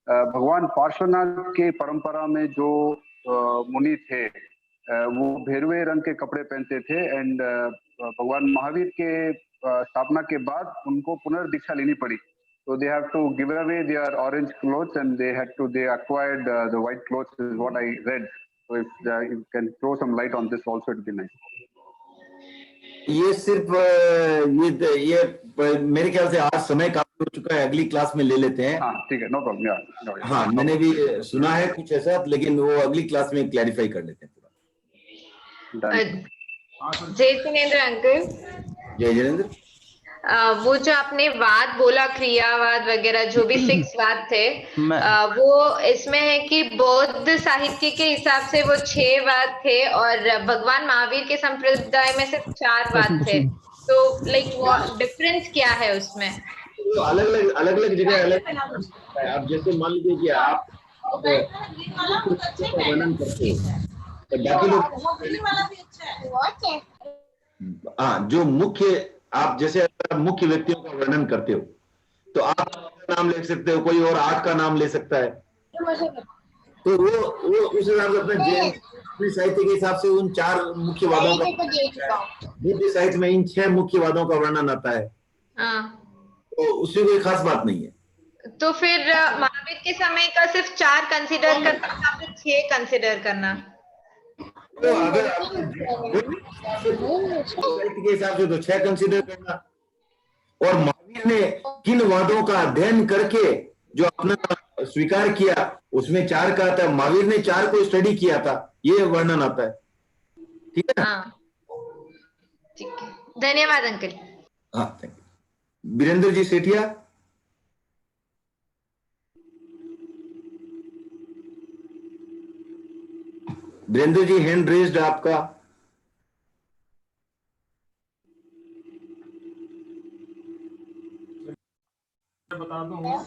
S15: भगवान पार्श्वनाथ के परंपरा में जो मुनि थे, वो भेरुए रंग के कपड़े पहनते थे, एंड भगवान महावीर के स्थापना के बाद उनको पुनर्दीक्षा लेनी पड़ी. So they have to give away their orange clothes, and they acquired the white clothes, is what I read. So if you can throw some light on this also, it would be nice.
S1: ये सिर्फ ये मेरे ख्याल से आज समय काफी हो चुका है, अगली क्लास में ले लेते हैं.
S15: हाँ ठीक है, नो प्रॉब्लम.
S1: हाँ, मैंने भी सुना है कुछ ऐसा, लेकिन वो अगली क्लास में क्लैरिफाई कर लेते हैं पूरा.
S16: जय जिनेंद्र अंकल.
S1: जय जिनेंद्र.
S16: वो जो आपने वाद बोला, क्रियावाद वगैरह जो भी 6 वाद थे, वो इसमें है कि बौद्ध साहित्य के हिसाब से वो 6 वाद थे और भगवान महावीर के संप्रदाय में सिर्फ 4 वाद थे. तो लाइक डिफरेंस क्या है उसमें?
S1: तो अलग अलग जगह अलग. आप जैसे मान लीजिए कि आप वर्णन करते हो, तो बाकी लोग जो मुख्य, आप जैसे मुख्य व्यक्तियों का वर्णन करते हो, तो आप नाम ले सकते हो, कोई और 8 का नाम ले सकता है. तो वो उस हिसाब से अपने साहित्य के हिसाब से उन 4 मुख्य वादों का, बुद्ध साहित्य में इन 6 मुख्य वादों का वर्णन आता है. तो उसमें कोई खास बात नहीं है.
S16: तो फिर महावीर के समय का सिर्फ 4 कंसिडर करना या फिर 6 कंसिडर करना?
S1: तो अगर के हिसाब से तो 6 कंसिडर करना. और महावीर ने किन वादों का अध्ययन करके जो अपना स्वीकार किया, उसमें 4 का आता है. महावीर ने 4 को स्टडी किया था, ये वर्णन आता है. ठीक है.
S16: ठीक है, धन्यवाद अंकल.
S1: हाँ, thank you. Virendra ji Sethia. Virendra ji, hand raised आपका.
S2: बता दूं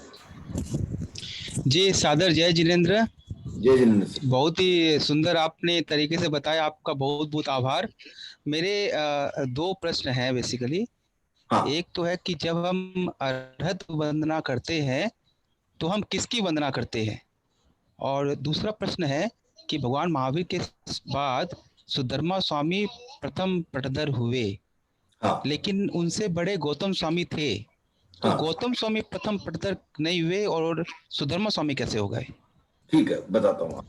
S17: जी. सादर जय जिनेंद्र.
S1: जय जिनेंद्र.
S17: बहुत ही सुंदर आपने तरीके से बताया, आपका बहुत बहुत आभार. मेरे 2 प्रश्न हैं बेसिकली. एक तो है कि जब हम अर्हत वंदना करते हैं तो हम किसकी वंदना करते हैं, और दूसरा प्रश्न है कि भगवान महावीर के बाद सुधर्मा स्वामी प्रथम पटधर हुए, लेकिन उनसे बड़े गौतम स्वामी थे. तो गौतम स्वामी प्रथम पटधर नहीं हुए और सुधर्मा स्वामी कैसे हो गए?
S1: ठीक है, बताता हूँ.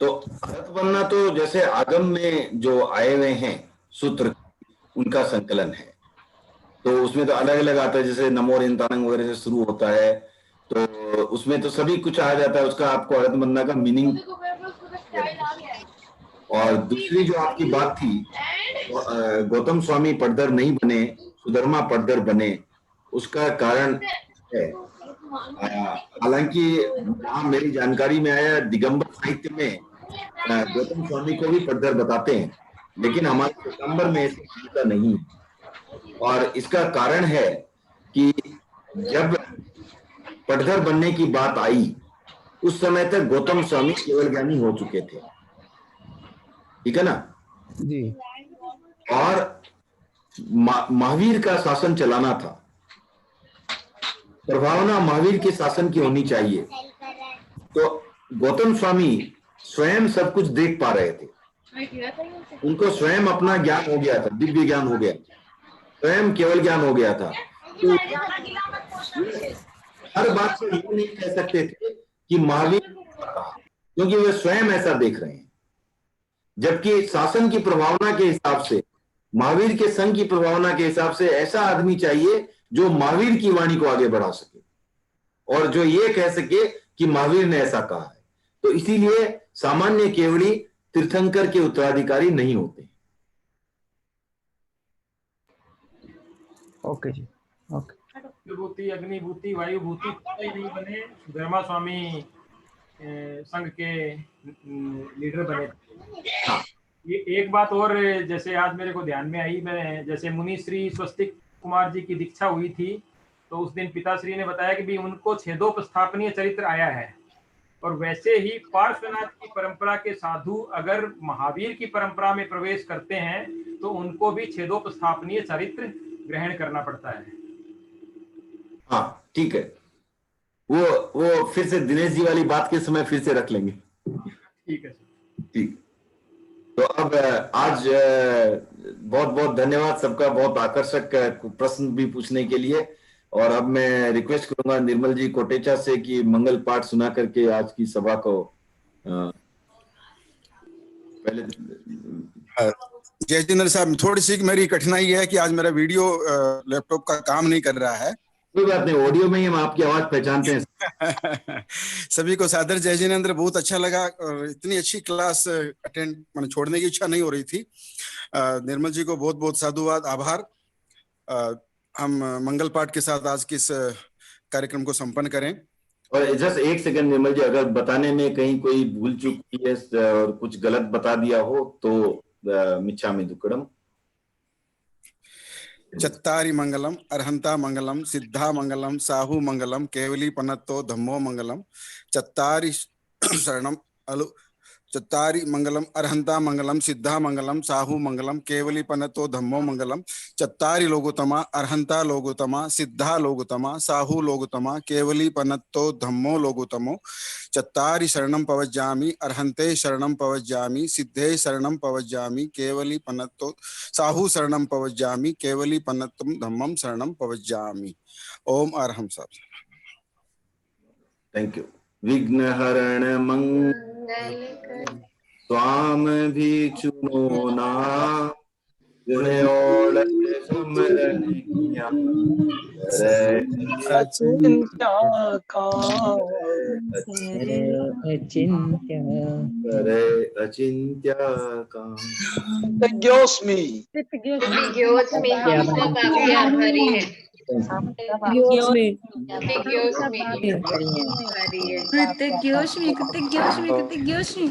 S1: तो अर्हत वंदना तो जैसे आगम में जो आए हुए हैं सूत्र, उनका संकलन है. तो उसमें तो अलग अलग आता है, जैसे नमो रिंतानंग वगैरह से शुरू होता है, तो उसमें तो सभी कुछ आ जाता है. उसका आपको अर्हत वंदना का मीनिंग. और दूसरी जो आपकी बात थी, गौतम स्वामी पटधर नहीं बने, सुधर्मा पटधर बने, उसका कारण है, हालांकि मेरी जानकारी में आया दिगंबर साहित्य में गौतम स्वामी को भी पटधर बताते हैं, लेकिन हमारे दिगंबर में ऐसी मान्यता नहीं है. और इसका कारण है कि जब पटधर बनने की बात आई, उस समय तक गौतम स्वामी केवल ज्ञानी हो चुके थे. ठीक है ना
S17: जी.
S1: और महावीर का शासन चलाना था, प्रभावना महावीर के शासन की होनी चाहिए. तो गौतम स्वामी स्वयं सब कुछ देख पा रहे थे, उनको स्वयं अपना ज्ञान हो गया था, दिव्य ज्ञान हो गया, स्वयं केवल ज्ञान हो गया था. तो हर बात से ये नहीं कह सकते थे कि महावीर, क्योंकि वे स्वयं ऐसा देख रहे हैं. जबकि शासन की प्रभावना के हिसाब से, महावीर के संघ की प्रभावना के हिसाब से ऐसा आदमी चाहिए जो महावीर की वाणी को आगे बढ़ा सके और जो ये कह सके कि महावीर ने ऐसा कहा है. तो इसीलिए सामान्य केवली तीर्थंकर के उत्तराधिकारी नहीं होते.
S17: ओके जी. ओके.
S2: भूति, अग्निभूति, वायुभूति नहीं बने, सुधर्मा स्वामी संघ के लीडर बने. ये एक बात और जैसे आज मेरे को ध्यान में आई, मैं जैसे मुनि श्री स्वस्तिक कुमार जी की दीक्षा हुई थी, तो उस दिन पिताश्री ने बताया कि भी उनको छेदोपस्थापनीय चरित्र आया है. और वैसे ही पार्श्वनाथ की परंपरा के साधु अगर महावीर की परंपरा में प्रवेश करते हैं तो उनको भी छेदोपस्थापनीय चरित्र ग्रहण करना पड़ता है।
S1: हाँ ठीक है, वो फिर से दिनेश जी वाली बात के समय फिर से रख लेंगे।
S2: ठीक है सर।
S1: ठीक। तो अब आज बहुत बहुत धन्यवाद सबका, बहुत आकर्षक प्रश्न भी पूछने के लिए। और अब मैं रिक्वेस्ट करूंगा निर्मल जी कोटेचा से कि मंगल पाठ सुना करके आज की सभा को पहले।
S18: जय जितेंद्र साहब, थोड़ी सी मेरी कठिनाई है कि आज मेरा वीडियो लैपटॉप का काम नहीं कर रहा है।
S1: कोई बात नहीं, ऑडियो में ही हम आपकी आवाज पहचानते हैं।
S18: सभी को सादर जय जितेंद्र, बहुत अच्छा लगा और इतनी अच्छी क्लास अटेंड मैंने छोड़ने की इच्छा नहीं हो रही थी। निर्मल जी को बहुत बहुत साधुवाद, आभार। हम मंगल पाठ के साथ आज के इस कार्यक्रम को संपन्न करें।
S1: और जस्ट एक सेकंड निर्मल जी, अगर बताने में कहीं कोई भूल चूक की है और कुछ गलत बता दिया हो तो मिच्छामि दुक्कडम।
S18: चत्तारि मंगलम अरहंता मंगलम सिद्धा मंगलम साहू मंगलम केवली पनत्तो धम्मो मंगलम चत्तारि शरणम चत्तारि मंगलम अरहंता मंगलम सिद्धा मंगलम साहू मंगलम केवली पनतो धम्मो मंगलम चत्तारि लोगोत्तमा अरहंता लोगोत्तमा सिद्धा लोगोत्तमा साहू लोगोत्तमा केवली पनतो धम्मो लोगोत्तमो चत्तारि शरणं पवज्जामि अरहंते शरणं पवज्जामि सिद्धे शरणं पवज्जामि केवली पनतो साहू शरणं पवज्जामि केवली पनतम धम्मम शरणं पवज्जामि। ओम अरहम साहब।
S1: Thank you. विघ्नहरण मंगल स्वाम भी चुनो ना अचिंत्य का
S19: कृतज्ञोस्मि
S16: हम सब आपके आभारी हैं।
S6: कृतज्ञोस्मि कृतज्ञोस्मि कृतज्ञोस्मि कृतज्ञोस्मि।